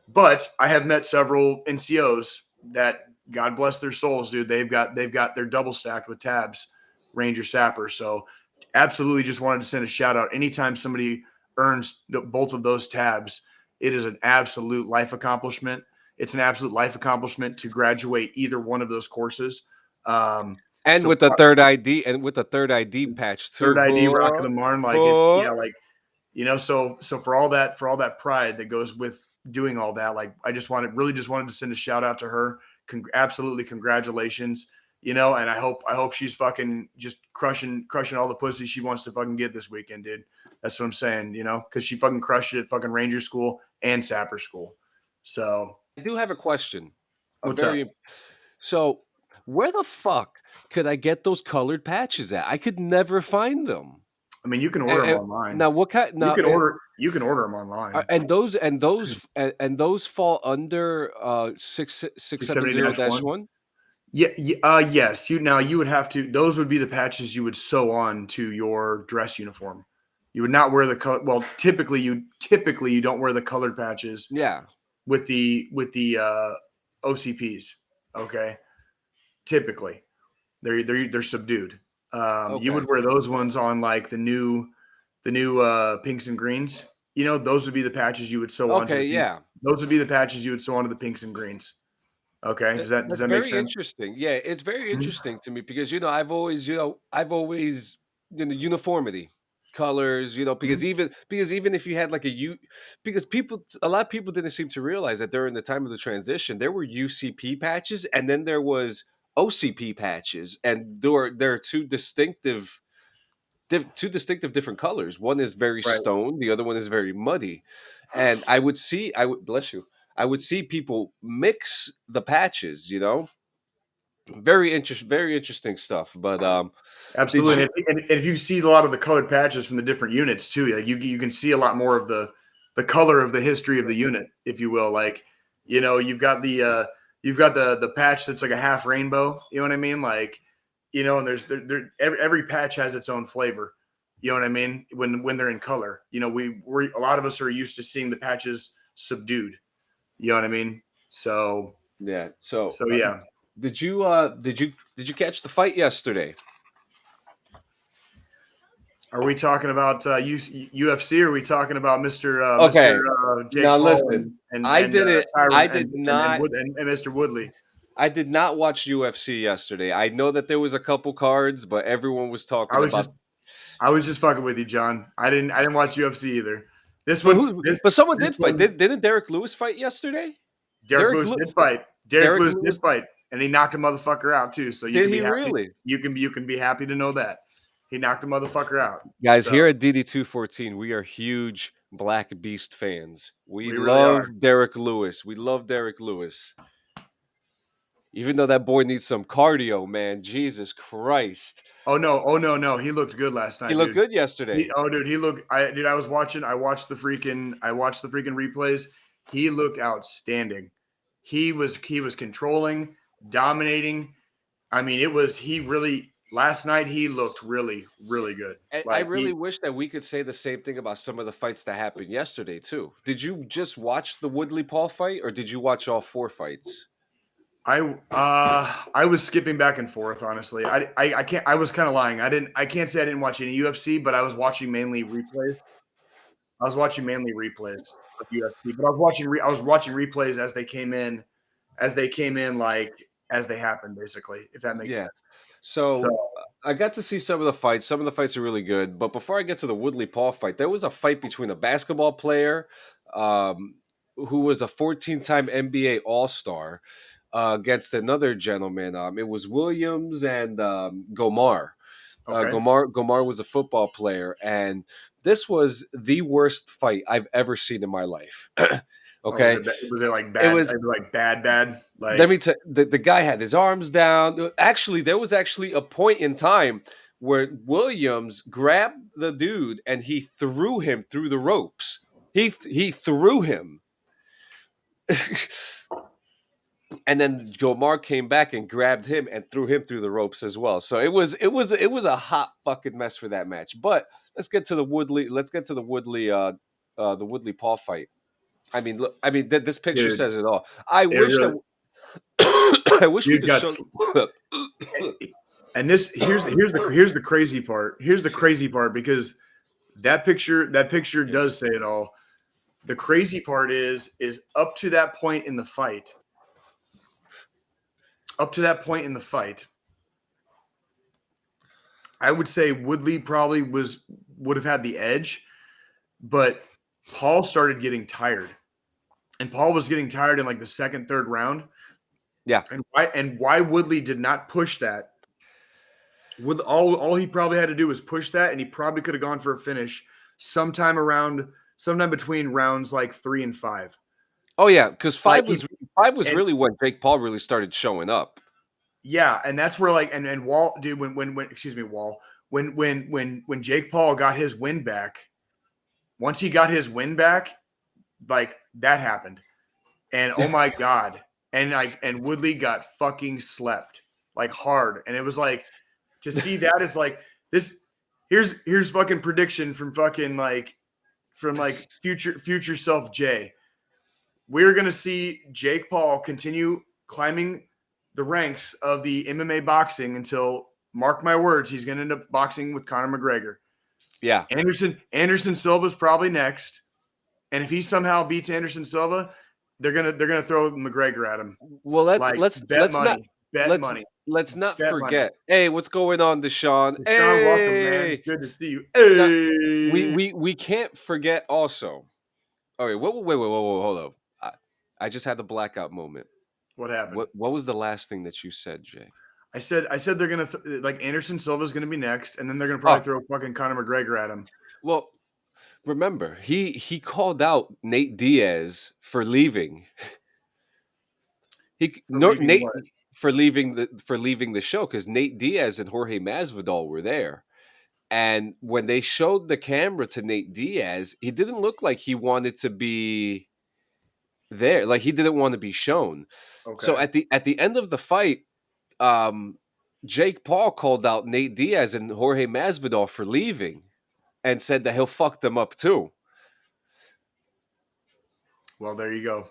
But I have met several NCOs that, God bless their souls, dude. They've got they're double stacked with tabs, Ranger Sapper. So absolutely just wanted to send a shout out. Anytime somebody earns both of those tabs, it is an absolute life accomplishment. It's an absolute life accomplishment to graduate either one of those courses. and So with the third ID patch Third too. ID, Rock of the Marne, like it's Huh? yeah, like so for all that pride that goes with doing all that, like I just wanted to send a shout out to her. Absolutely congratulations. And I hope she's fucking just crushing all the pussy she wants to fucking get this weekend, dude. That's what I'm saying, because she fucking crushed it at fucking Ranger School and Sapper School. So I do have a question. what's up? So where the fuck could I get those colored patches at? I could never find them. I mean, you can order them online. Now what kind? Now You can order them online. and those fall under 670-1. Yeah, yes. You would have to. Those would be the patches you would sew on to your dress uniform. You would not wear the color. Well, typically you don't wear the colored patches Yeah. with the OCPs. Okay, typically they're subdued. You would Okay. wear those ones on like the new pinks and greens. Those would be the patches you would sew onto Okay. the pink. Yeah. Those would be the patches you would sew onto the pinks and greens. Okay, does that That's make very sense? interesting. Yeah, it's very Mhm. interesting to me because I've always uniformity, colors, Mhm. because even if you had like because a lot of people didn't seem to realize that during the time of the transition there were UCP patches and then there was OCP patches, and there are two distinctive different colors. One is very Right. stone, the other one is very muddy. And I would bless you. I would see people mix the patches, very interesting stuff. But did Absolutely. you And if you see a lot of the colored patches from the different units too, like you can see a lot more of the color of the history of the unit, if you will. Like, you've got the patch that's like a half rainbow. You know what I mean? Like, and every patch has its own flavor. You know what I mean? When they're in color, we a lot of us are used to seeing the patches subdued. You know what I mean? So yeah, so yeah. did you catch the fight yesterday? Are we talking about UFC? Or are we talking about Okay, now Jake Paul listen. I didn't I Tyron did not and Mr. Woodley? I did not watch UFC yesterday. I know that there was a couple cards, but everyone was I talking was just about. I was just fucking with you, John. I didn't watch UFC either. This But one who? this But someone this did fight. one Didn't Derek Lewis fight yesterday? Derek Derek Lewis Lew- did fight. Derek Lewis. And he knocked a motherfucker out too. So you Did can be he happy. really? You can be happy to know that he knocked a motherfucker out. Guys, So here at DD214, we are huge Black Beast fans. We we really are. love Derek Lewis. We love Derek Lewis. Even though that boy needs some cardio, man. Jesus Christ. Oh no. He looked good last He night, looked dude. good yesterday. Dude, he looked. I was watching. I watched the freaking replays. He looked outstanding. He was controlling, dominating. I mean, he really last night. He looked really, really good. I Like really wish that we could say the same thing about some of the fights that happened yesterday, too. Did you just watch the Woodley Paul fight, or did you watch all four fights? I was skipping back and forth. Honestly, I can't. I was kind of lying. I can't say I didn't watch any UFC, but I was watching mainly replays. I was watching mainly replays of UFC, but I was watching replays as they came in, like as they happened, basically, if that makes Yeah. sense. So, So I got to see some of the fights. Some of the fights are really good. But before I get to the Woodley Paul fight, there was a fight between a basketball player who was a 14-time NBA All Star against another gentleman. It was Williams and Gomar. okay. Gomar was a football player, and this was the worst fight I've ever seen in my life. Oh, was Okay, it like it bad? was. Like bad? Let Like me tell the guy had his arms down. Actually, there was actually a point in time where Williams grabbed the dude and he threw him through the ropes. He threw him. And then Gomar came back and grabbed him and threw him through the ropes as well. So it was a hot fucking mess for that match. But let's get to the Woodley. Let's get to the Woodley Paul fight. I mean, look. I mean, this picture dude, says it all. I it wish really that. I wish we dude could got. show. And this here's the crazy part. Here's the crazy part because that picture does say it all. The crazy part is up to that point in the fight. Up to that point in the fight, I would say Woodley probably would have had the edge, but Paul started getting tired. And Paul was getting tired in like the second, third round. Yeah, And why Woodley did not push that. With all he probably had to do was push that, and he probably could have gone for a finish sometime between rounds like 3 and 5. oh yeah, because Like five was and really when Jake Paul really started showing up. yeah, and that's where like and Wall, dude, when excuse me, Wall, when Jake Paul got his win back, once he got his win back, like that happened. And oh my god. And Woodley got fucking slept like hard. And it was like to see that is like this here's fucking prediction from future self Jay. We're gonna see Jake Paul continue climbing the ranks of the MMA boxing until, mark my words, he's gonna end up boxing with Conor McGregor. Yeah, Anderson Silva's probably next. And if he somehow beats Anderson Silva, they're gonna throw McGregor at him. Well, Like bet money, bet let's money, let's not bet money. forget. Hey, what's going on, Deshaun? Sean, welcome, man. Hey, Good to see you. now Hey, we can't forget also. Okay, wait, hold up. I just had the blackout moment. what happened? What was the last thing that you said, Jay? I said they're gonna like Anderson Silva's gonna be next, and then they're gonna Oh, probably throw fucking Conor McGregor at him. well, remember he called out Nate Diaz for leaving. For leaving Nate what? for leaving the show because Nate Diaz and Jorge Masvidal were there. And when they showed the camera to Nate Diaz, he didn't look like he wanted to be there. Like he didn't want to be shown. So Okay. at the end of the fight, um, Jake Paul called out Nate Diaz and Jorge Masvidal for leaving, and said that he'll fuck them up too. Well, there you go.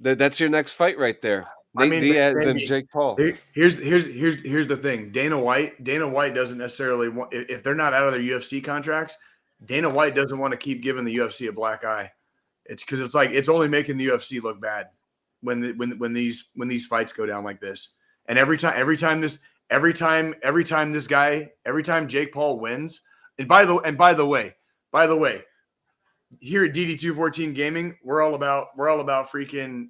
That's your next fight right there. I Nate mean, Diaz and baby, Jake Paul. here's the thing. Dana White doesn't necessarily want if they're not out of their UFC contracts. Dana White doesn't want to keep giving the UFC a black eye. It's because it's like it's only making the UFC look bad when these fights go down like this. And every time Jake Paul wins. And by the way, here at DD214 Gaming, we're all about freaking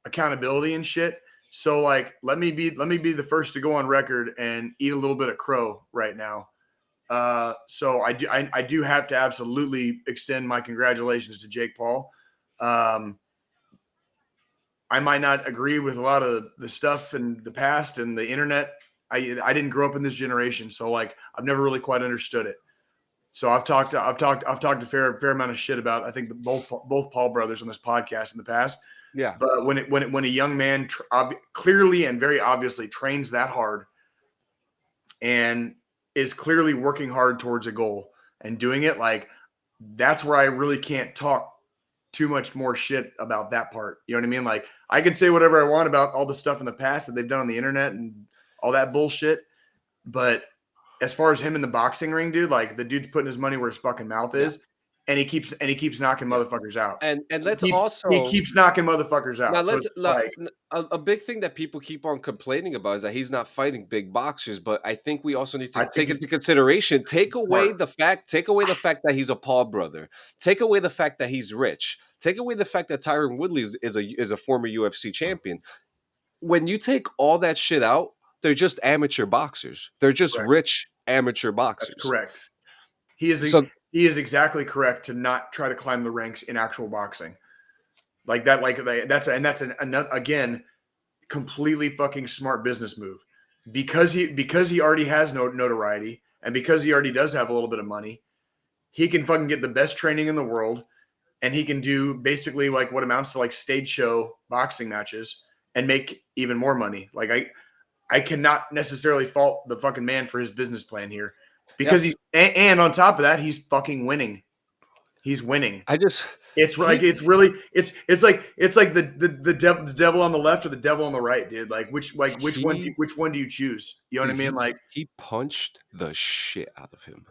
accountability and shit. So like, let me be the first to go on record and eat a little bit of crow right now. So I do have to absolutely extend my congratulations to Jake Paul. I might not agree with a lot of the stuff in the past and the internet. I didn't grow up in this generation, so like I've never really quite understood it. So I've talked a fair amount of shit about I think both Paul brothers on this podcast in the past. Yeah. But when a young man clearly and very obviously trains that hard and is clearly working hard towards a goal and doing it, like that's where I really can't talk too much more shit about that part. You know what I mean? Like I can say whatever I want about all the stuff in the past that they've done on the internet and all that bullshit, but as far as him in the boxing ring, dude, like the dude's putting his money where his fucking mouth is, and he keeps knocking motherfuckers out. And let's he also keeps knocking motherfuckers out. now So let's it's like a big thing that people keep on complaining about is that he's not fighting big boxers. But I think we also need I to think take he's into consideration take away smart. the fact that he's a Paul brother. Take away the fact that he's rich. Take away the fact that Tyron Woodley is a former UFC champion. When you take all that shit out, they're just amateur boxers. They're just Correct. rich amateur boxers. That's correct. He is exactly correct to not try to climb the ranks in actual boxing. Like that, that's again completely fucking smart business move because he already has no notoriety and because he already does have a little bit of money, he can fucking get the best training in the world and he can do basically like what amounts to like stage show boxing matches and make even more money. Like I cannot necessarily fault the fucking man for his business plan here because he's and on top of that, he's fucking winning. He's winning. It's like the devil on the left or the devil on the right, dude. Like which one do you choose? You know what I mean? Like he punched the shit out of him.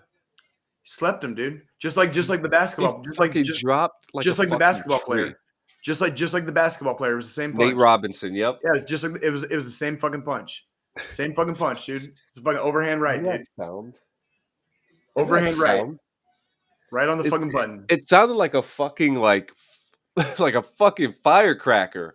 Slept him, dude. Just like the basketball, dropped like the basketball player. Just like the basketball player. It was the same punch. Nate Robinson, yep. Yeah, it's just like it was the same fucking punch. Same fucking punch, dude. It's a fucking overhand right, dude. Sound. Overhand right. Right on the fucking button. It sounded like a fucking like a fucking firecracker.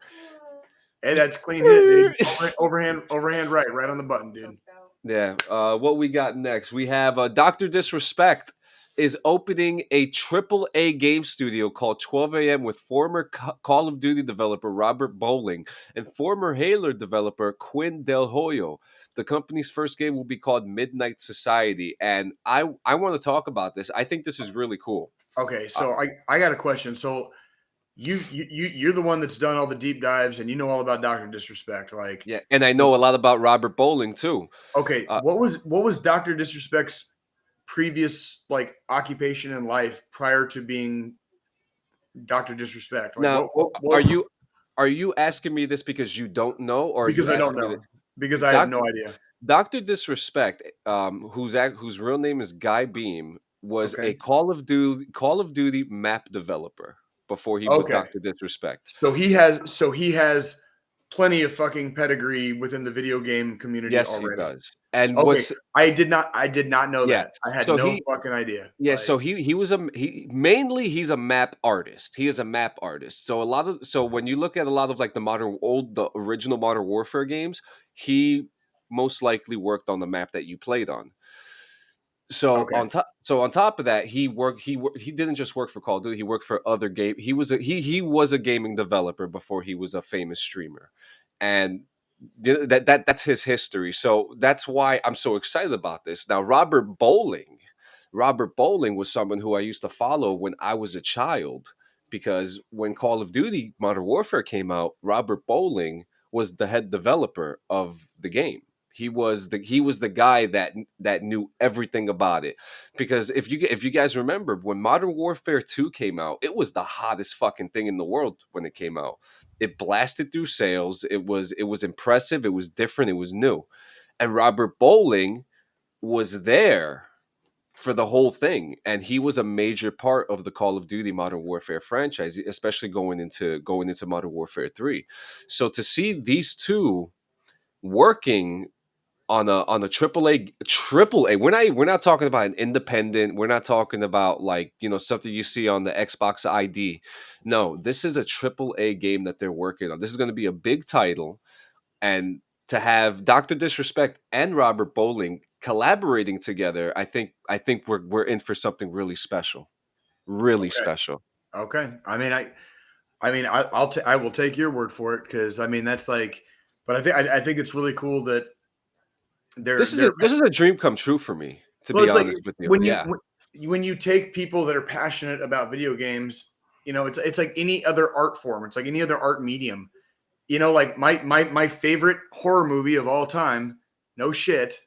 Hey, that's clean hit, dude. Overhand right on the button, dude. Yeah. What we got next? We have Dr. Disrespect is opening a AAA game studio called 12 a.m. with former Call of Duty developer Robert Bowling and former Halo developer Quinn Del Hoyo. The company's first game will be called Midnight Society, and I want to talk about this. I think this is really cool. Okay, so I got a question. So you're the one that's done all the deep dives, and you know all about Dr. Disrespect, like yeah, and I know a lot about Robert Bowling too. Okay, what was Dr. Disrespect's previous like occupation in life prior to being Dr. Disrespect? Like, now, are you asking me this because you don't know, or because I don't know? Because I have no idea. Dr. Disrespect, whose real name is Guy Beam, was a Call of Duty map developer. before he was Okay. Dr. Disrespect. So he has plenty of fucking pedigree within the video game community Yes, he already. does. And Okay, what's I did not know yeah. that. I had So no he fucking idea. Yeah, Like, so he was he's a map artist. He is a map artist. So when you look at a lot of like the original Modern Warfare games, he most likely worked on the map that you played on. okay, So on top of that, he didn't just work for Call of Duty, he worked for other game. He was a gaming developer before he was a famous streamer. And that's his history. So that's why I'm so excited about this. Now, Robert Bowling was someone who I used to follow when I was a child, because when Call of Duty Modern Warfare came out, Robert Bowling was the head developer of the game. He was the guy that knew everything about it. Because if you guys remember, when Modern Warfare 2 came out, it was the hottest fucking thing in the world when it came out. It blasted through sales. It was impressive. It was different. It was new. And Robert Bowling was there for the whole thing, and he was a major part of the Call of Duty Modern Warfare franchise, especially going into Modern Warfare 3. So to see these two working on a triple A, we're not talking about an independent, we're not talking about like, something you see on the Xbox ID. No, this is a triple A game that they're working on. This is going to be a big title, and to have Dr. Disrespect and Robert Bowling collaborating together, I think we're in for something really special. Really okay, special. okay. I will take your word for it, because I mean that's like, but I think it's really cool that This is they're a this is a dream come true for me, to well, be it's like honest with you. when you Yeah. when you take people that are passionate about video games, it's like any other art form. It's like any other art medium. Like my favorite horror movie of all time, no shit,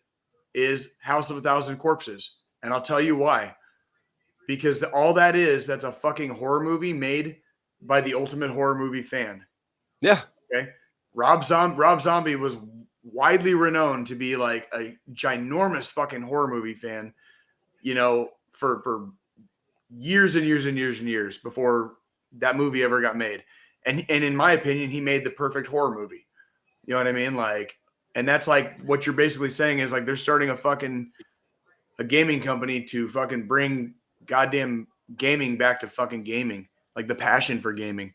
is House of a Thousand Corpses, and I'll tell you why. Because all that's a fucking horror movie made by the ultimate horror movie fan. Yeah. Okay, Rob Zombie was widely renowned to be like a ginormous fucking horror movie fan. For years and years and years and years before that movie ever got made. And in my opinion, he made the perfect horror movie. You know what I mean? Like, and that's like what you're basically saying is like they're starting a gaming company to fucking bring goddamn gaming back to fucking gaming, like the passion for gaming.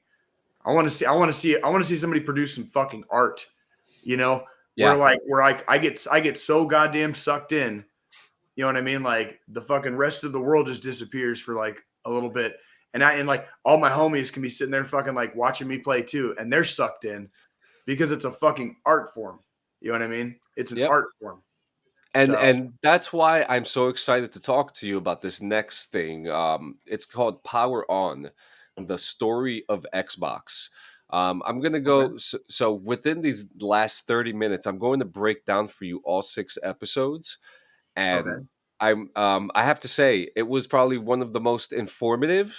I want to see somebody produce some fucking art, you know, Yeah. where I get so goddamn sucked in. You know what I mean? Like the fucking rest of the world just disappears for like a little bit. And like all my homies can be sitting there fucking like watching me play too, and they're sucked in because it's a fucking art form. You know what I mean? It's an Yep. art form. And So and that's why I'm so excited to talk to you about this next thing. It's called Power On, the story of Xbox. I'm gonna okay, go so within these last 30 minutes, I'm going to break down for you all 6 episodes. okay, And I have to say it was probably one of the most informative,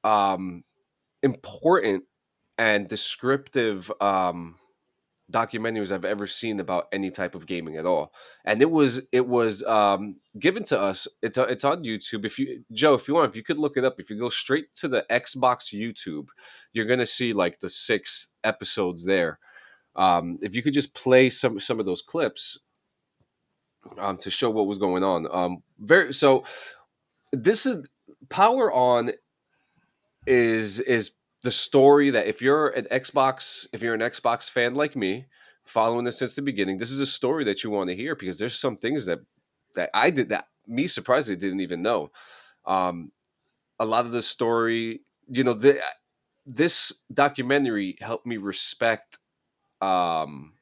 um, important, and descriptive documentaries I've ever seen about any type of gaming at all. And it was given to us. It's on YouTube. If you Joe, if you want, if you could look it up, if you go straight to the Xbox YouTube, you're gonna see like the 6 episodes there. If you could just play some of those clips, to show what was going on. Very so. This is Power On is the story that if you're an Xbox fan like me, following this since the beginning, this is a story that you want to hear, because there's some things that I did that me surprisingly didn't even know. Um, a lot of the story, this documentary helped me respect um,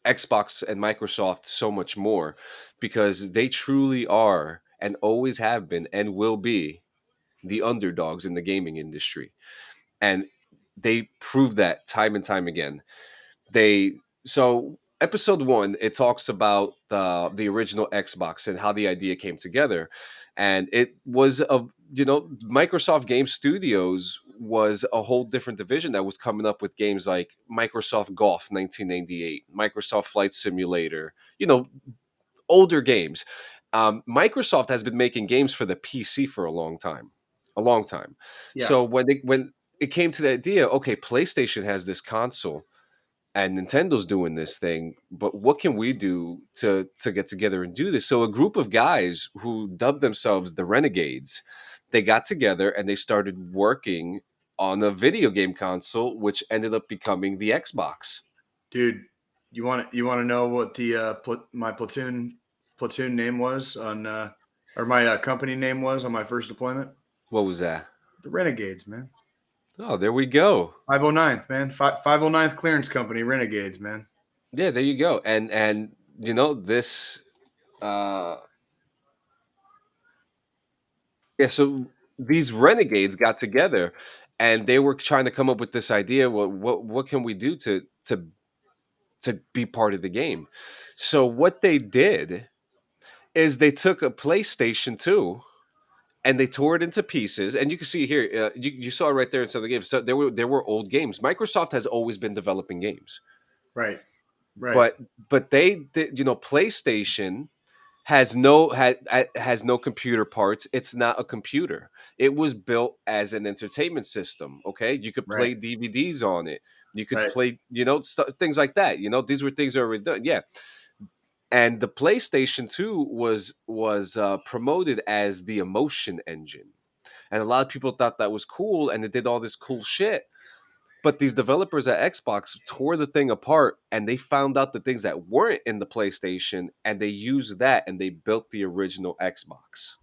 Xbox and Microsoft so much more, because they truly are and always have been and will be the underdogs in the gaming industry. And they prove that time and time again. Episode 1, it talks about the original Xbox and how the idea came together. And it was Microsoft Game Studios was a whole different division that was coming up with games like Microsoft Golf 1998, Microsoft Flight Simulator, older games. Microsoft has been making games for the PC for a long time. a long time. Yeah. So when it came to the idea, okay, PlayStation has this console and Nintendo's doing this thing, but what can we do to get together and do this? So a group of guys who dubbed themselves the Renegades, they got together and they started working on a video game console, which ended up becoming the Xbox. Dude, you want to know what the my platoon name was on or my company name was on my first deployment? What was that? The Renegades, man. Oh, there we go. 509th, man. 509th Clearance Company, Renegades, man. Yeah, there you go. And you know this. Uh, yeah, so these renegades got together, and they were trying to come up with this idea. Well, what can we do to be part of the game? So what they did is they took a PlayStation 2 and they tore it into pieces. And you can see here, you saw it right there in some of the games. So there were old games. Microsoft has always been developing games, Right. Right. but they did, PlayStation has no computer parts. It's not a computer. It was built as an entertainment system. Okay, you could play Right. DVDs on it. You could Right. play, things like that. These were things that were done. Yeah, and the PlayStation 2 was promoted as the emotion engine, and a lot of people thought that was cool, and it did all this cool shit. But these developers at Xbox tore the thing apart and they found out the things that weren't in the PlayStation and they used that and they built the original Xbox.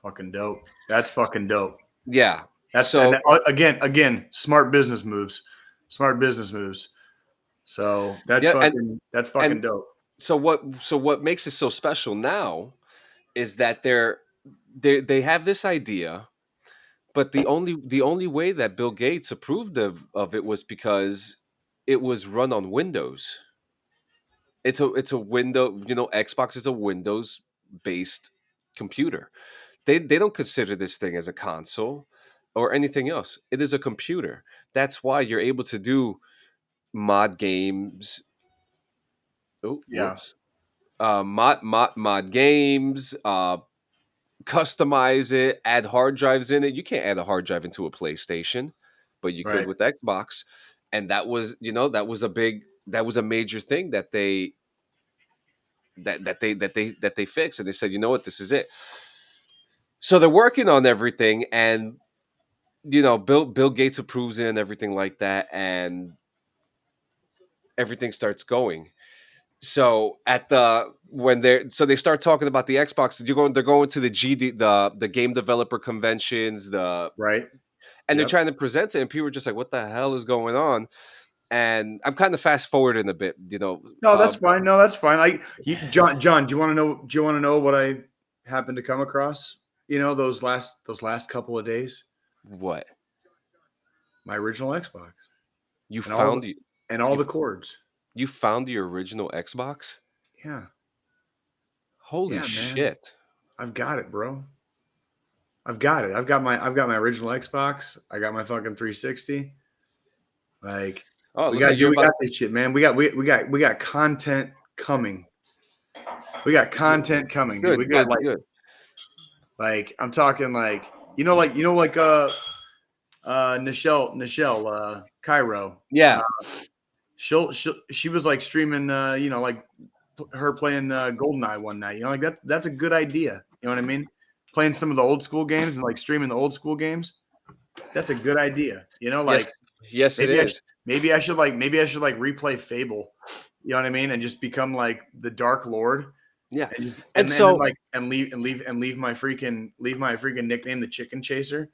Fucking dope. That's fucking dope. Yeah. That's So again, smart business moves. Smart business moves. So that's yeah, that's fucking and dope. so what makes it so special now is that they have this idea, but the only way that Bill Gates approved of it was because it was run on Windows. It's a window, Xbox is a Windows based computer. They don't consider this thing as a console or anything else. It is a computer. That's why you're able to do mod games. Oh, Yeah. whoops. Mod games, customize it, add hard drives in it. You can't add a hard drive into a PlayStation, but you could Right. with Xbox. And that was a major thing that they fixed, and they said, you know what, this is it. So they're working on everything, and Bill Gates approves it and everything like that, and everything starts going. So they start talking about the Xbox. They're going to the the game developer conventions, Right. and they're Yep. trying to present it, and people are just like, "What the hell is going on?" And I'm kind of fast forwarding a bit, No, that's fine. No, that's fine. John, do you want to know? Do you want to know what I happened to come across? Those last couple of days. What My original Xbox you and all found? the cords. You found the original Xbox? Yeah. Holy Yeah, man. shit! I've got it, bro. I've got it. I've got my original Xbox. I got my fucking 360. Like Oh, it we looks like you're we about. got this shit, man. We got content coming. We got content coming, dude. Good, We got good, good. like I'm talking like Nichelle Cairo. Yeah, She was like streaming like her playing GoldenEye one night. Like that's a good idea. You know what I mean? Playing some of the old school games and like streaming the old school games. That's a good idea. Like yes, it is. maybe I should replay Fable. You know what I mean? And just become like the Dark Lord. Yeah, And then leave my freaking nickname, the Chicken Chaser.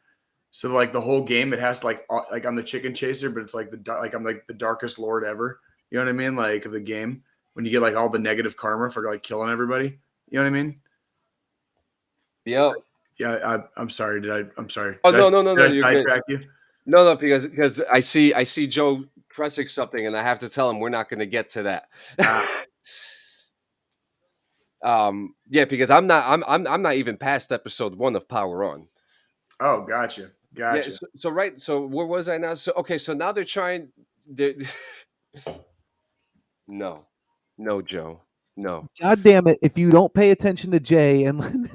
So like the whole game, it has to like I'm the Chicken Chaser, but it's like I'm like the darkest Lord ever. You know what I mean? Like of the game, when you get like all the negative karma for like killing everybody. You know what I mean? Yep. Yeah, I'm sorry. I'm sorry. Oh, Did no, I you're good. sidetrack you? No, because I see Joe pressing something, and I have to tell him we're not going to get to that. Yeah, because I'm not even past episode 1 of Power On. Oh, gotcha. Yeah, so where was I now? So okay, so now they're trying. No, Joe, no. God damn it! If you don't pay attention to Jay and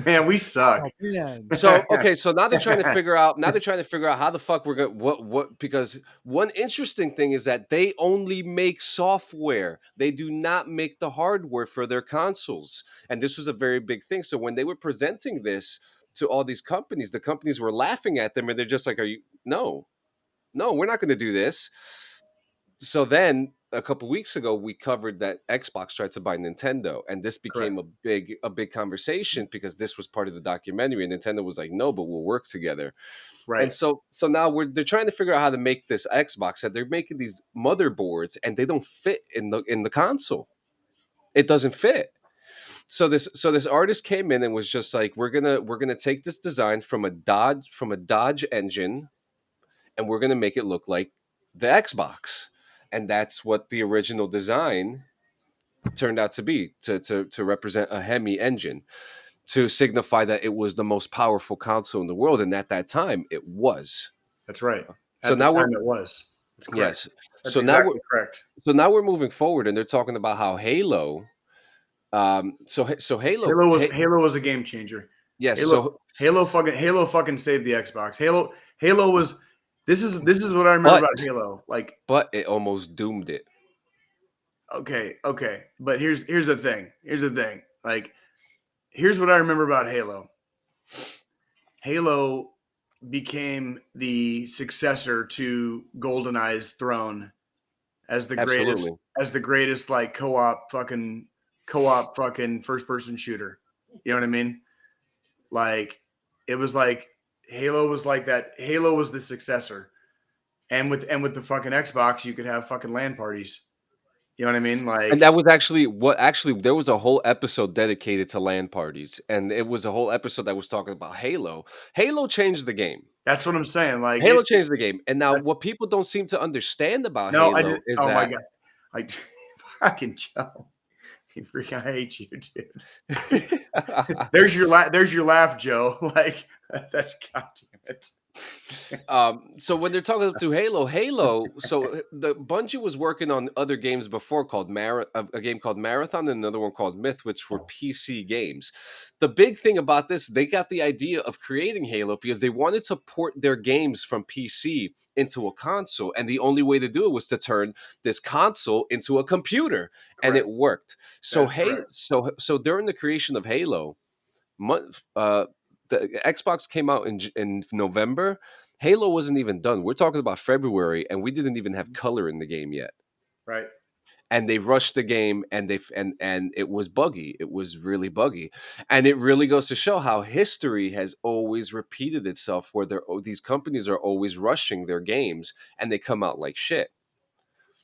Man, we suck. Oh, man. So okay, so now they're trying to figure out how the fuck we're gonna what because one interesting thing is that they only make software. They do not make the hardware for their consoles. And this was a very big thing. So when they were presenting this to all these companies, the companies were laughing at them and they're just like, no, we're not gonna do this. So then a couple weeks ago we covered that Xbox tried to buy Nintendo, and this became Correct. a big conversation because this was part of the documentary, and Nintendo was like, no, but we'll work together. And Right. so now they're trying to figure out how to make this Xbox, and they're making these motherboards and they don't fit in the console. It doesn't fit. So this artist came in and was just like, we're gonna take this design from a Dodge engine, and we're gonna make it look like the Xbox. And that's what the original design turned out to be, to represent a Hemi engine, to signify that it was the most powerful console in the world. And at that time, it was. That's right. So At the now time it was. That's correct. yes. That's So now exactly correct. we're moving forward, and they're talking about how Halo. So Halo. Halo was a game changer. Yes. Halo fucking saved the Xbox. Halo was. This is what I remember about Halo. Like, but it almost doomed it. okay, but here's the thing. Like, here's what I remember about Halo. Halo became the successor to GoldenEye's throne as the greatest like co-op fucking first person shooter. You know what I mean? Like, it was like Halo was like that. Halo was the successor. And with the fucking Xbox, you could have fucking LAN parties. You know what I mean? Like, And that was actually there was a whole episode dedicated to LAN parties, and it was a whole episode that was talking about Halo. Halo changed the game. that's what I'm saying. Like, Halo changed the game. And now what people don't seem to understand about no, I Halo didn't. is Oh my that god, I fucking Joe, you freaking, I hate you, dude. There's your laugh, Joe. Like, that's goddamn it. So when they're talking to Halo, so the Bungie was working on other games before called a game called Marathon and another one called Myth, which were PC games. The big thing about this, they got the idea of creating Halo because they wanted to port their games from PC into a console, and the only way to do it was to turn this console into a computer, and Correct. it worked. So That's correct. so during the creation of Halo, the Xbox came out in November. Halo wasn't even done. We're talking about February, and we didn't even have color in the game yet. Right. And they rushed the game, and and it was buggy. It was really buggy, and it really goes to show how history has always repeated itself, where these companies are always rushing their games, and they come out like shit.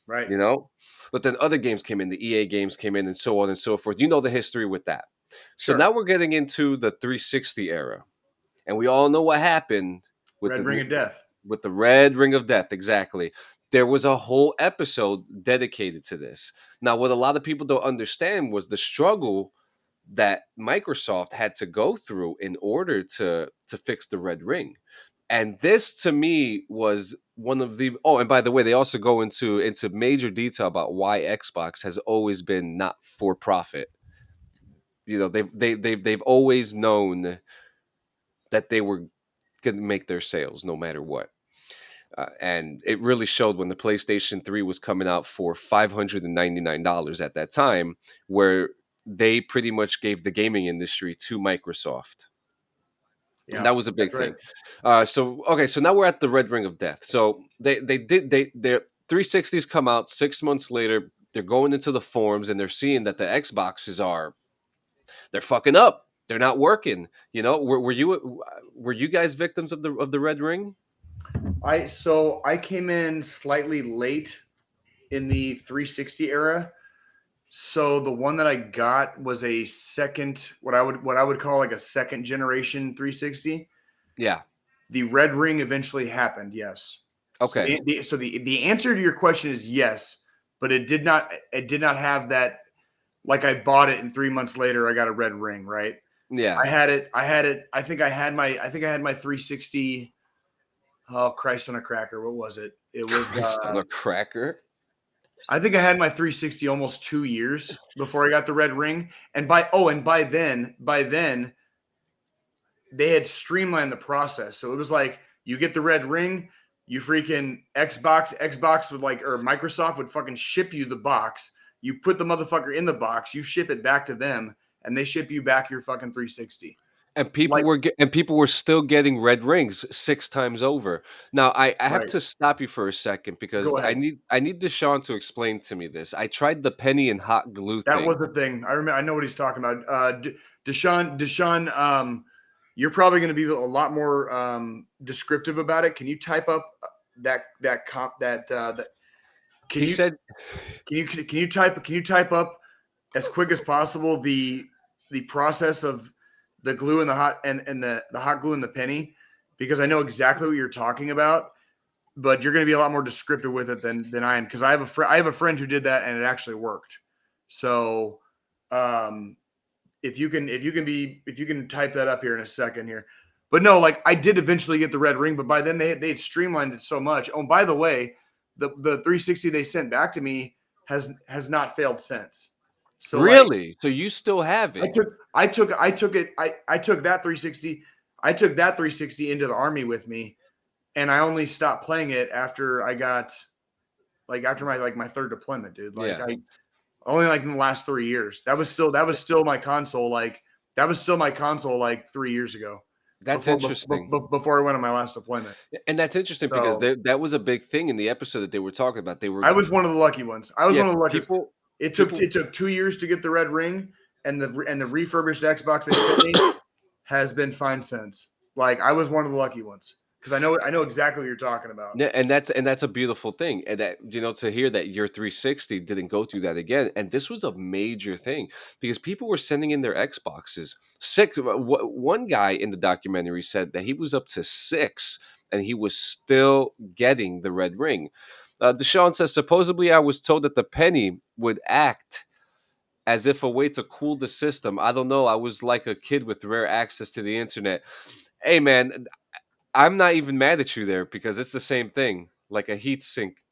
Right. You know, but then other games came in, the EA games came in, and so on and so forth. You know the history with that. So Sure. now we're getting into the 360 era. And we all know what happened with Red Ring of Death. With the Red Ring of Death. Exactly. There was a whole episode dedicated to this. Now, what a lot of people don't understand was the struggle that Microsoft had to go through in order to fix the Red Ring. And this, to me, was one of the. Oh, and by the way, they also go into major detail about why Xbox has always been not for profit. You know, they've always known that they were going to make their sales no matter what. And it really showed when the PlayStation 3 was coming out for $599 at that time, where they pretty much gave the gaming industry to Microsoft. Yeah, and that was a big that's right. thing. So now we're at the Red Ring of Death. So their 360s come out 6 months later. They're going into the forums and they're seeing that the Xboxes they're fucking up. They're not working. You know, were you guys victims of the Red Ring? I came in slightly late in the 360 era. So the one that I got was a second, what I would call like a second generation 360. Yeah. The Red Ring eventually happened. Yes. Okay. So the answer to your question is yes, but it did not have that. Like, I bought it and 3 months later I got a Red Ring. Right. Yeah. I had it. I think I had my 360. Oh, Christ on a cracker. What was it? It was Christ on a cracker. I think I had my 360 almost 2 years before I got the red ring. And by then they had streamlined the process. So it was like you get the red ring, you freaking Xbox would like, or Microsoft would fucking ship you the box. You put the motherfucker in the box, you ship it back to them, and they ship you back your fucking 360. And people Like, were still getting red rings 6 times over. Now I have right. to stop you for a second because Go ahead. I need Deshaun to explain to me this. I tried the penny and hot glue That thing. was the thing. I remember. I know what he's talking about. Deshaun, you're probably going to be a lot more descriptive about it. Can you type up that comp that can He you said can you type up as quick as possible the process of the glue and the hot and the hot glue and the penny, because I know exactly what you're talking about, but you're going to be a lot more descriptive with it than I am, because I have a friend who did that and it actually worked. So if you can type that up here in a second here. But no, like, I did eventually get the red ring, but by then they'd streamlined it so much. Oh, by the way, the 360 they sent back to me has not failed since. So like, really? So you still have it? I took that 360 into the army with me, and I only stopped playing it after I got after my third deployment, dude. Like, Yeah. I only like in the last 3 years. That was still my console. That was still my console like 3 years ago. That's Before interesting. before I went on my last deployment. And that's interesting because So that was a big thing in the episode that they were talking about. They were I was one of the lucky ones. yeah, One of the lucky. people It people took 2 years to get the red ring, and the refurbished Xbox they sent me has been fine since. Like, I was one of the lucky ones, because I know exactly what you're talking about. Yeah, and that's a beautiful thing, and that to hear that your 360 didn't go through that again, and this was a major thing because people were sending in their Xboxes. One guy in the documentary said that he was up to 6, and he was still getting the red ring. Deshaun says supposedly I was told that the penny would act as if a way to cool the system. I don't know. I was like a kid with rare access to the internet. Hey man, I'm not even mad at you there because it's the same thing, like a heat sink.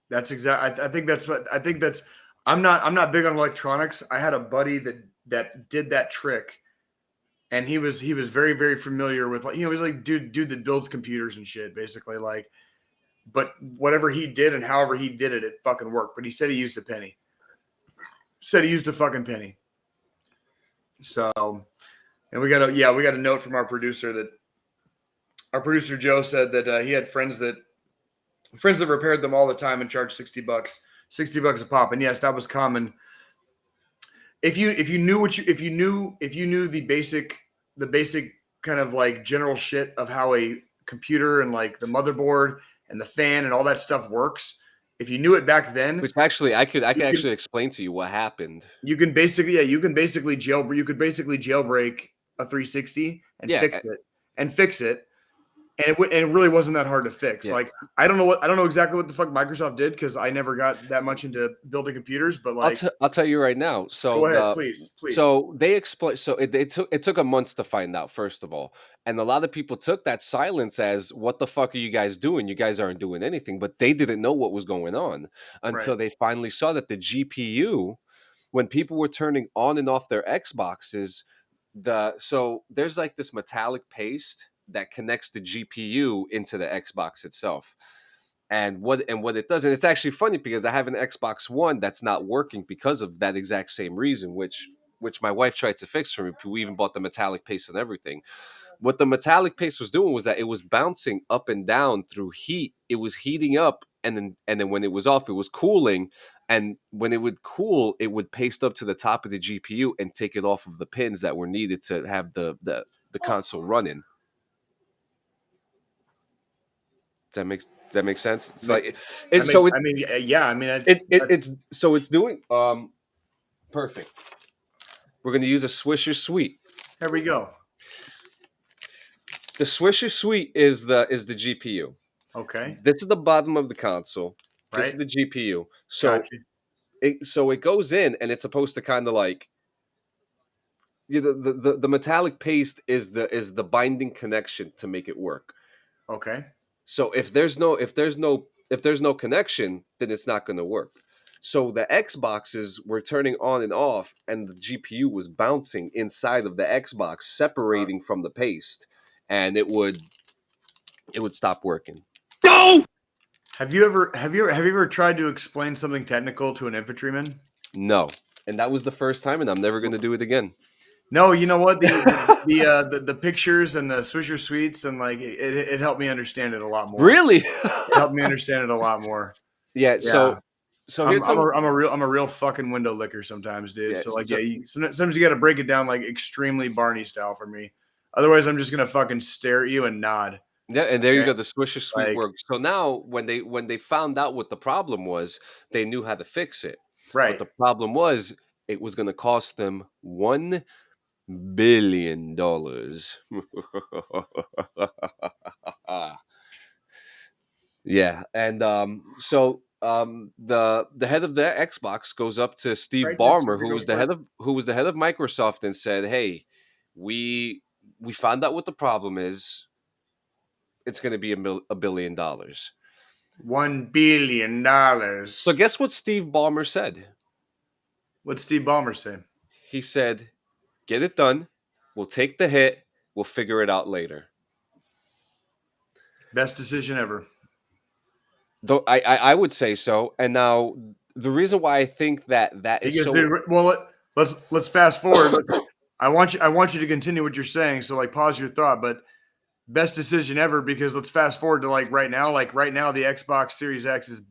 That's exactly. I think that's what I think that's. I'm not big on electronics. I had a buddy that did that trick, and he was very, very familiar with, like, he's like dude that builds computers and shit, basically, like. But whatever he did and however he did it, it fucking worked. But he said he used a penny. Said he used a fucking penny. So, and we got a note from our producer Joe said that he had friends that repaired them all the time and charged $60 a pop. And yes, that was common. If you knew the basic kind of like general shit of how a computer and like the motherboard and the fan and all that stuff works, if you knew it back then, Which actually, I could actually explain to you what happened. you can basically jailbreak a 360 and Yeah, fix it. And it really wasn't that hard to fix. Yeah. Like, I don't know exactly what the fuck Microsoft did, because I never got that much into building computers. But like, I'll tell you right now. So go ahead, please. So they explain. So it took a month to find out, first of all, and a lot of people took that silence as, "What the fuck are you guys doing? You guys aren't doing anything." But they didn't know what was going on until Right. they finally saw that the GPU, when people were turning on and off their Xboxes, so there's like this metallic paste that connects the GPU into the Xbox itself. And what it does, and it's actually funny because I have an Xbox One that's not working because of that exact same reason, which my wife tried to fix for me. We even bought the metallic paste and everything. What the metallic paste was doing was that it was bouncing up and down through heat. It was heating up, and then when it was off, it was cooling. And when it would cool, it would paste up to the top of the GPU and take it off of the pins that were needed to have the console running. Does that make sense? It's like it's doing perfect. We're gonna use a Swisher Sweet. Here we go. The Swisher Sweet is the GPU. Okay. This is the bottom of the console. Right. This is the GPU. So Gotcha. it goes in, and it's supposed to kind of like, the metallic paste is the binding connection to make it work. Okay. So if there's no connection, then it's not going to work. So the Xboxes were turning on and off, and the GPU was bouncing inside of the Xbox, separating from the paste, and it would stop working. Have you ever tried to explain something technical to an infantryman? No, and that was the first time, and I'm never going to do it again. No, you know what? The pictures and the Swisher Sweets and like it helped me understand it a lot more. Really? It helped me understand it a lot more. Yeah. Yeah. So here comes. I'm a real fucking window licker sometimes, dude. Yeah, So like so- sometimes you got to break it down like extremely Barney style for me. Otherwise, I'm just gonna fucking stare at you and nod. Yeah, and there you Okay? go. The Swisher Sweet Like works. So now, when they found out what the problem was, they knew how to fix it. But right, the problem was, it was going to cost them $1 billion. Yeah, and the head of the Xbox goes up to Steve right. That's Ballmer, super who was dope the work. head of Microsoft, and said, "Hey, we found out what the problem is. It's going to be $1 billion." So $1 billion. guess what Steve Ballmer said? What's Steve Ballmer say? He said, "Get it done. We'll take the hit. We'll figure it out later." Best decision ever. Though I would say so. And now the reason why I think that is Because so. let's fast forward. I want you to continue what you're saying. So like pause your thought, but best decision ever because let's fast forward to like right now. Like right now, the Xbox Series X is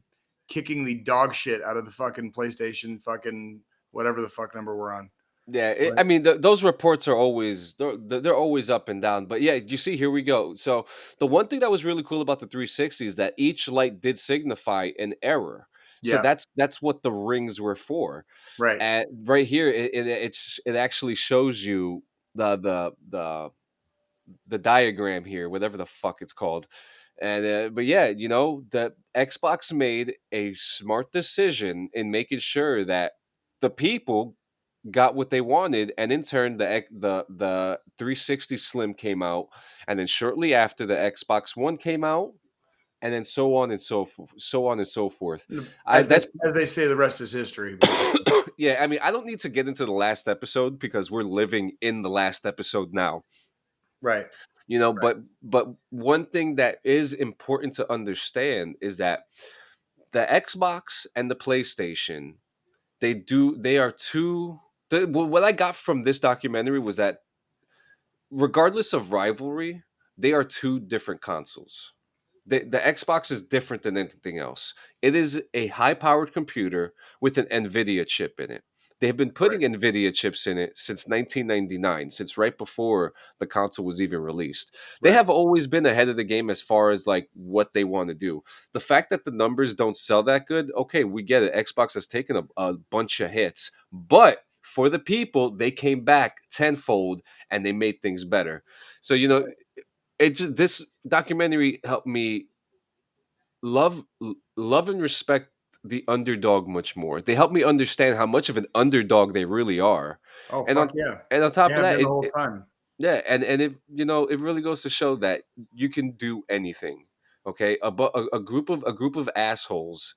kicking the dog shit out of the fucking PlayStation, fucking whatever the fuck number we're on. Yeah, Right? I mean, those reports are always they're always up and down. But yeah, you see, here we go. So the one thing that was really cool about the 360 is that each light did signify an error. So Yeah. that's what the rings were for. Right. And right here, it actually shows you the diagram here, whatever the fuck it's called. And but yeah, the Xbox made a smart decision in making sure that the people got what they wanted, and in turn, the 360 Slim came out, and then shortly after, the Xbox One came out, and then so on and so forth. I As they that's as they say, the rest is history. Basically. Yeah. I mean, I don't need to get into the last episode because we're living in the last episode now. Right. Right. But one thing that is important to understand is that the Xbox and the PlayStation, they are two. What I got from this documentary was that regardless of rivalry, they are two different consoles. The Xbox is different than anything else. It is a high powered computer with an NVIDIA chip in it. They have been putting Right. NVIDIA chips in it since 1999, since right before the console was even released. They Right. have always been ahead of the game as far as like what they want to do. The fact that the numbers don't sell that good, okay, we get it. Xbox has taken a bunch of hits, but for the people, they came back tenfold and they made things better. So this documentary helped me love love and respect the underdog much more. They helped me understand how much of an underdog they really are, Oh and on fuck yeah. and on top Yeah, of I've that, been the whole time. yeah, and it really goes to show that you can do anything. Okay, a group of assholes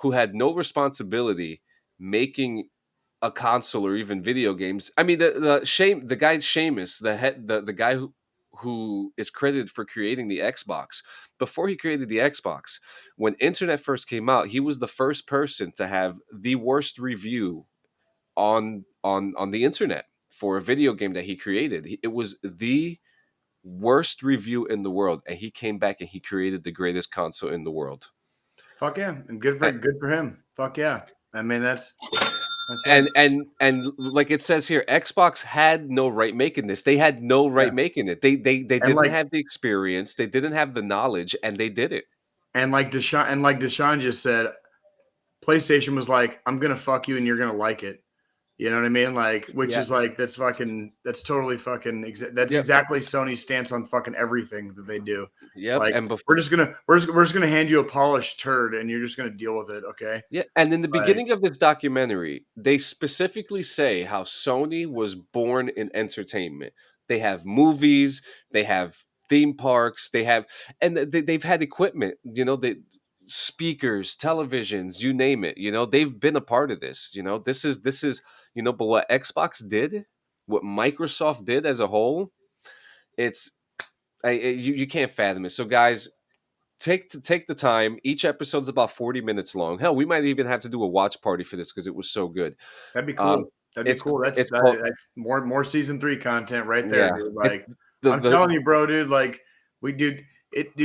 who had no responsibility making a console or even video games. I mean, the guy Seamus, the guy who is credited for creating the Xbox. Before he created the Xbox, when internet first came out, he was the first person to have the worst review on the internet for a video game that he created. It was the worst review in the world, and he came back and he created the greatest console in the world. Fuck yeah, and good for him. Fuck yeah. I mean that's it. And like it says here, Xbox had no right making this. They had no Yeah. right making it. They And didn't like have the experience. They didn't have the knowledge, and they did it. Deshaun just said, PlayStation was like, I'm gonna fuck you and you're gonna like it. You know what I mean? Like, which Yeah. is like that's totally fucking that's Yep. exactly Sony's stance on fucking everything that they do. Yep. Like, And we're just gonna hand you a polished turd and you're just gonna deal with it, okay? yeah, and in the Like, beginning of this documentary, they specifically say how Sony was born in entertainment. They have movies, they have theme parks, they have, and they've had equipment. speakers, televisions, you name it. They've been a part of this. This is but what Xbox did, what Microsoft did as a whole, it's you can't fathom it. So guys, take the time. Each episode's about 40 minutes long. Hell, we might even have to do a watch party for this because it was so good. That'd be Um, cool. That'd be it's cool. it's called That's more season 3 content right there, yeah. dude. It, Like the I'm the telling you, bro, dude. Like dude.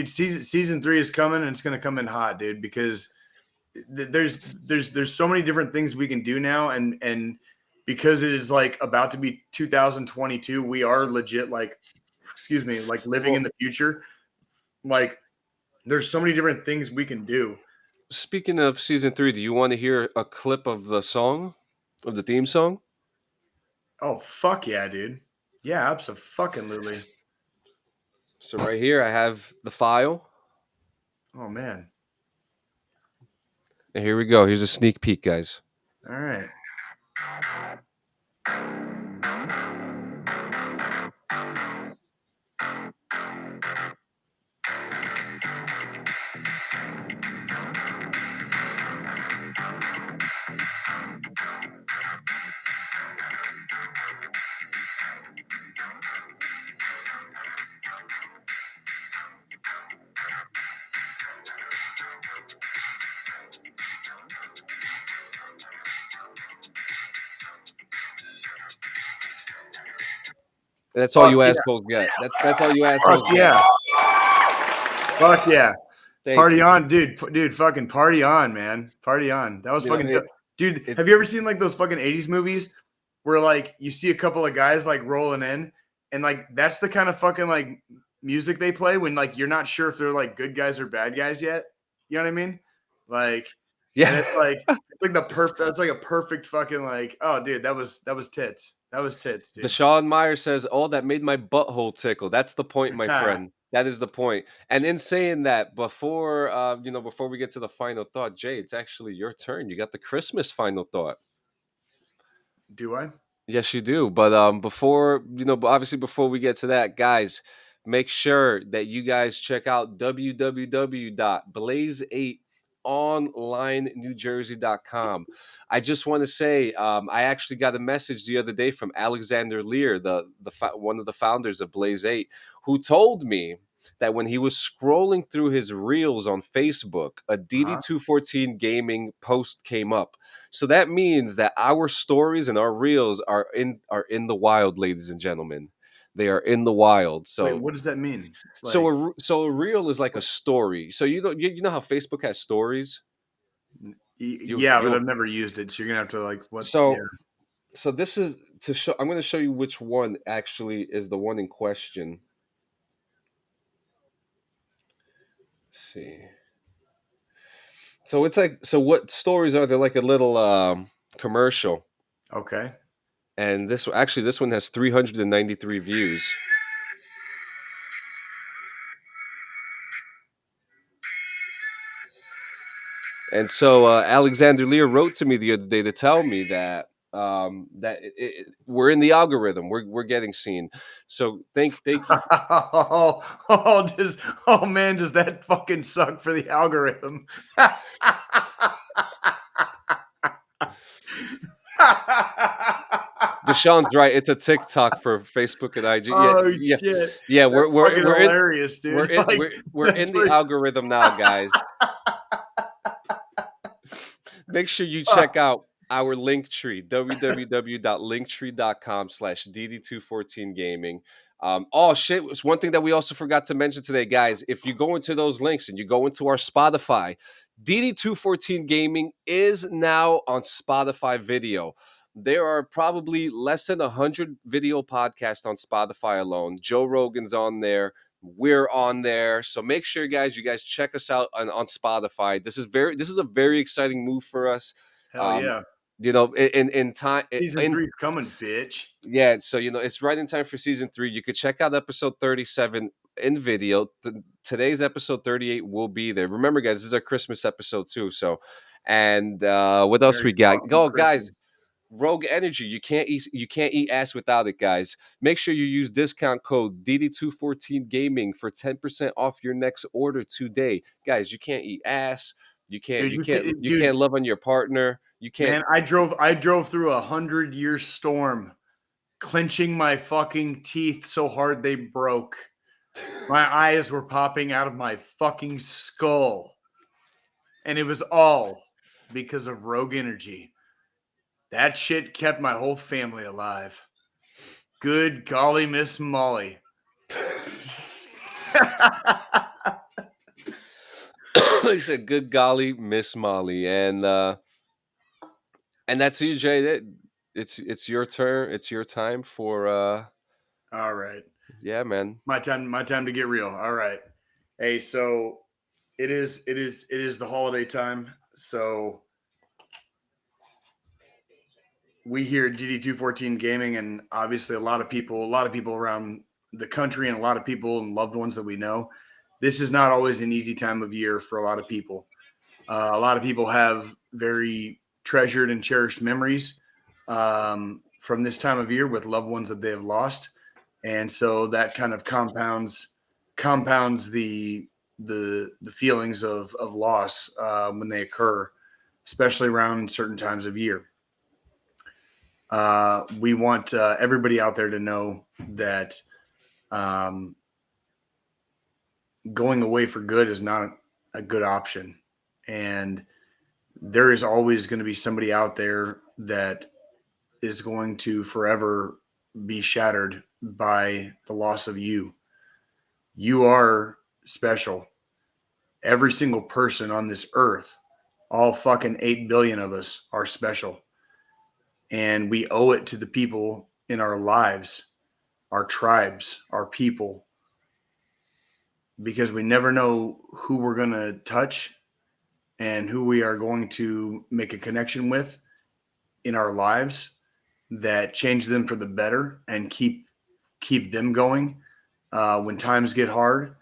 Season 3 is coming, and it's gonna come in hot, dude. Because there's so many different things we can do now, and because it is like about to be 2022, we are legit like, excuse me, like living in the future. Like there's so many different things we can do. Speaking of season 3, do you want to hear a clip of the song, of the theme song? Oh fuck yeah, dude. Yeah, absolutely. So right here, I have the file, Oh man. and here we go. Here's a sneak peek, guys. All right. That's all Fuck you yeah. assholes get. That's all you Fuck assholes get. yeah. Fuck yeah. Thank Party you. on, dude, fucking party on, man. Party on. That was fucking dope. Dude, have you ever seen like those fucking 80s movies where like you see a couple of guys like rolling in and like that's the kind of fucking like music they play when like you're not sure if they're like good guys or bad guys yet. You know what I mean? Like Yeah. and it's like that's like a perfect fucking like, oh dude, that was tits. That was tits, dude. Deshaun Meyer says, "Oh, that made my butthole tickle." That's the point, my friend. That is the point. And in saying that, before we get to the final thought, Jay, it's actually your turn. You got the Christmas final thought. Do I? Yes, you do. But obviously before we get to that, guys, make sure that you guys check out www.blaze8onlinenewjersey.com. I just want to say, I actually got a message the other day from Alexander Lear, one of the founders of Blaze 8, who told me that when he was scrolling through his reels on Facebook, a DD214 gaming post came up. So that means that our stories and our reels are in the wild, ladies and gentlemen. They are in the wild. So Wait, what does that mean? so a reel is like a story. So you know how Facebook has stories. But I've never used it, so you're gonna have to like what? So so this is to show. I'm going to show you which one actually is the one in question. Let's see. So it's like, so what stories are there? Like a little commercial. Okay. And this one has 393 views. And so Alexander Lear wrote to me the other day to tell me that we're in the algorithm. We're getting seen. So thank you. Oh man, does that fucking suck for the algorithm? Deshaun's right. It's a TikTok for Facebook and IG. Yeah, Shit! yeah. We're hilarious, dude. We're in the algorithm now, guys. Make sure you check out our link tree, www.linktree.com/dd214gaming. Oh shit! It's one thing that we also forgot to mention today, guys. If you go into those links and you go into our Spotify, DD214 Gaming is now on Spotify video. There are probably less than 100 video podcasts on Spotify alone. Joe Rogan's on there. We're on there. So make sure, guys, you guys check us out on Spotify. This is a very exciting move for us. Hell yeah. In time, Season 3 is coming, bitch. Yeah, so it's right in time for season 3. You could check out episode 37 in video. Today's episode 38 will be there. Remember, guys, this is our Christmas episode too. So, and what else we got? Go, guys. Rogue Energy, you can't eat ass without it, guys. Make sure you use discount code DD214 Gaming for 10% off your next order today. Guys, you can't eat ass. Dude, You can't love on your partner. You can't. man, I drove through 100-year storm, clenching my fucking teeth so hard they broke. My eyes were popping out of my fucking skull. And it was all because of Rogue Energy. That shit kept my whole family alive. Good golly, Miss Molly. Like I said, good golly, Miss Molly, and that's you, Jay. It's your turn. It's your time for All right. yeah, man. My time to get real. All right. Hey, so it is the holiday time. So we here at DD214 Gaming, and obviously a lot of people around the country, and a lot of people and loved ones that we know. This is not always an easy time of year for a lot of people. A lot of people have very treasured and cherished memories from this time of year with loved ones that they have lost, and so that kind of compounds the feelings of loss when they occur, especially around certain times of year. We want everybody out there to know that going away for good is not a good option. And there is always going to be somebody out there that is going to forever be shattered by the loss of you. You are special. Every single person on this earth, all fucking 8 billion of us, are special. And we owe it to the people in our lives, our tribes, our people, because we never know who we're going to touch and who we are going to make a connection with in our lives that change them for the better and keep them going when times get hard.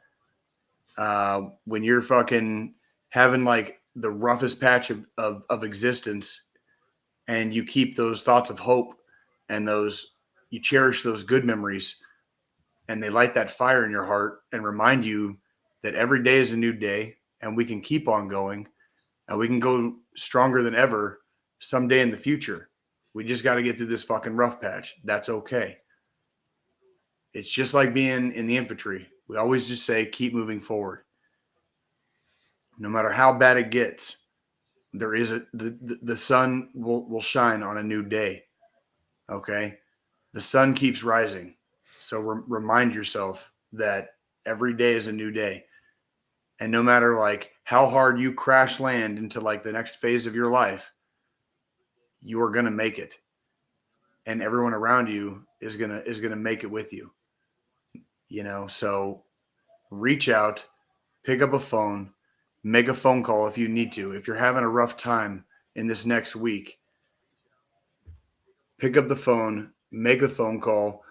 When you're fucking having like the roughest patch of existence, and you keep those thoughts of hope and you cherish those good memories, and they light that fire in your heart and remind you that every day is a new day, and we can keep on going, and we can go stronger than ever someday in the future. We just got to get through this fucking rough patch. That's okay. It's just like being in the infantry. We always just say, keep moving forward. No matter how bad it gets, there is the sun will shine on a new day. Okay. The sun keeps rising. So remind yourself that every day is a new day. And no matter like how hard you crash land into like the next phase of your life, you are going to make it. And everyone around you is going to make it with you. You know, so reach out, pick up a phone, make a phone call if you need to. If you're having a rough time in this next week, pick up the phone, make a phone call.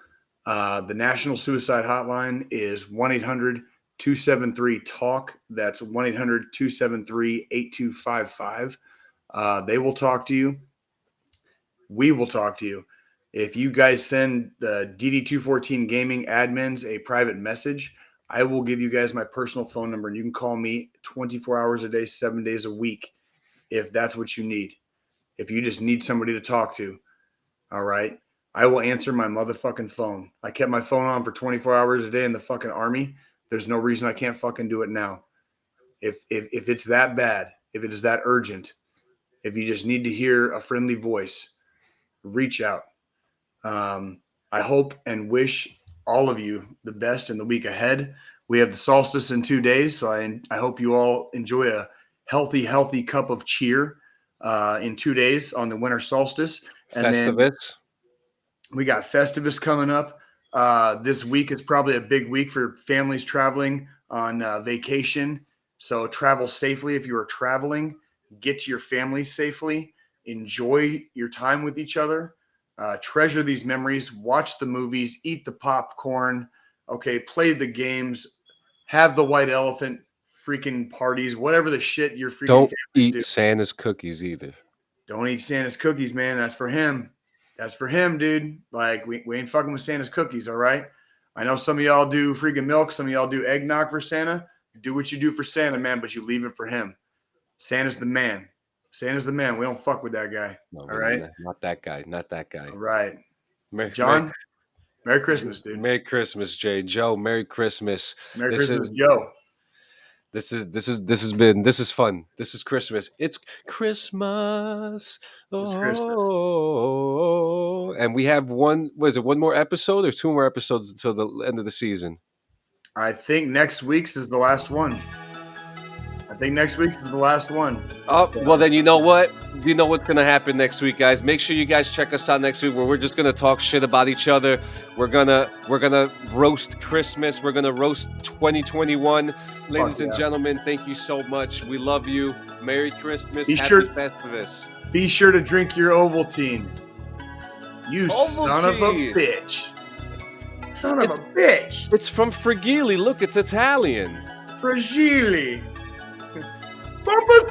The National Suicide Hotline is 1-800-273-TALK. That's 1-800-273-8255. They will talk to you. We will talk to you. If you guys send the DD214 Gaming admins a private message, I will give you guys my personal phone number, and you can call me 24 hours a day, 7 days a week, if that's what you need. If you just need somebody to talk to, all right? I will answer my motherfucking phone. I kept my phone on for 24 hours a day in the fucking Army. There's no reason I can't fucking do it now. If it's that bad, if it is that urgent, if you just need to hear a friendly voice, reach out. I hope and wish all of you the best in the week ahead. We have the solstice in 2 days, so I hope you all enjoy a healthy cup of cheer in 2 days on the winter solstice. And Festivus. then we got Festivus coming up. This week is probably a big week for families traveling on vacation. So travel safely if you are traveling. Get to your family safely. Enjoy your time with each other. Treasure these memories. Watch the movies. Eat the popcorn. Okay, play the games. Have the white elephant freaking parties. Whatever the shit your freaking Don't families eat do. Santa's cookies either. don't eat Santa's cookies, man. That's for him. That's for him, dude. Like, we ain't fucking with Santa's cookies, all right? I know some of y'all do freaking milk. Some of y'all do eggnog for Santa. Do what you do for Santa, man, but you leave it for him. Santa's the man. Santa's the man. We don't fuck with that guy. No, all right? Not that guy. Not that guy. All right. John, Merry Christmas, dude. Merry Christmas, Jay. Joe, Merry Christmas. Merry Christmas, Joe. This is fun. This is Christmas. It's Christmas. It's Christmas. Oh, and we have one more episode or 2 more episodes until the end of the season? I think next week's is the last one. Oh, well then you know what? You know what's gonna happen next week, guys. Make sure you guys check us out next week where we're just gonna talk shit about each other. We're gonna roast Christmas. We're gonna roast 2021. Ladies and gentlemen, thank you so much. We love you. Merry Christmas. Happy Festivus. Be sure to drink your Ovaltine. You son of a bitch. Son of a bitch. It's from Fragile. Look, it's Italian. Fragile. Papa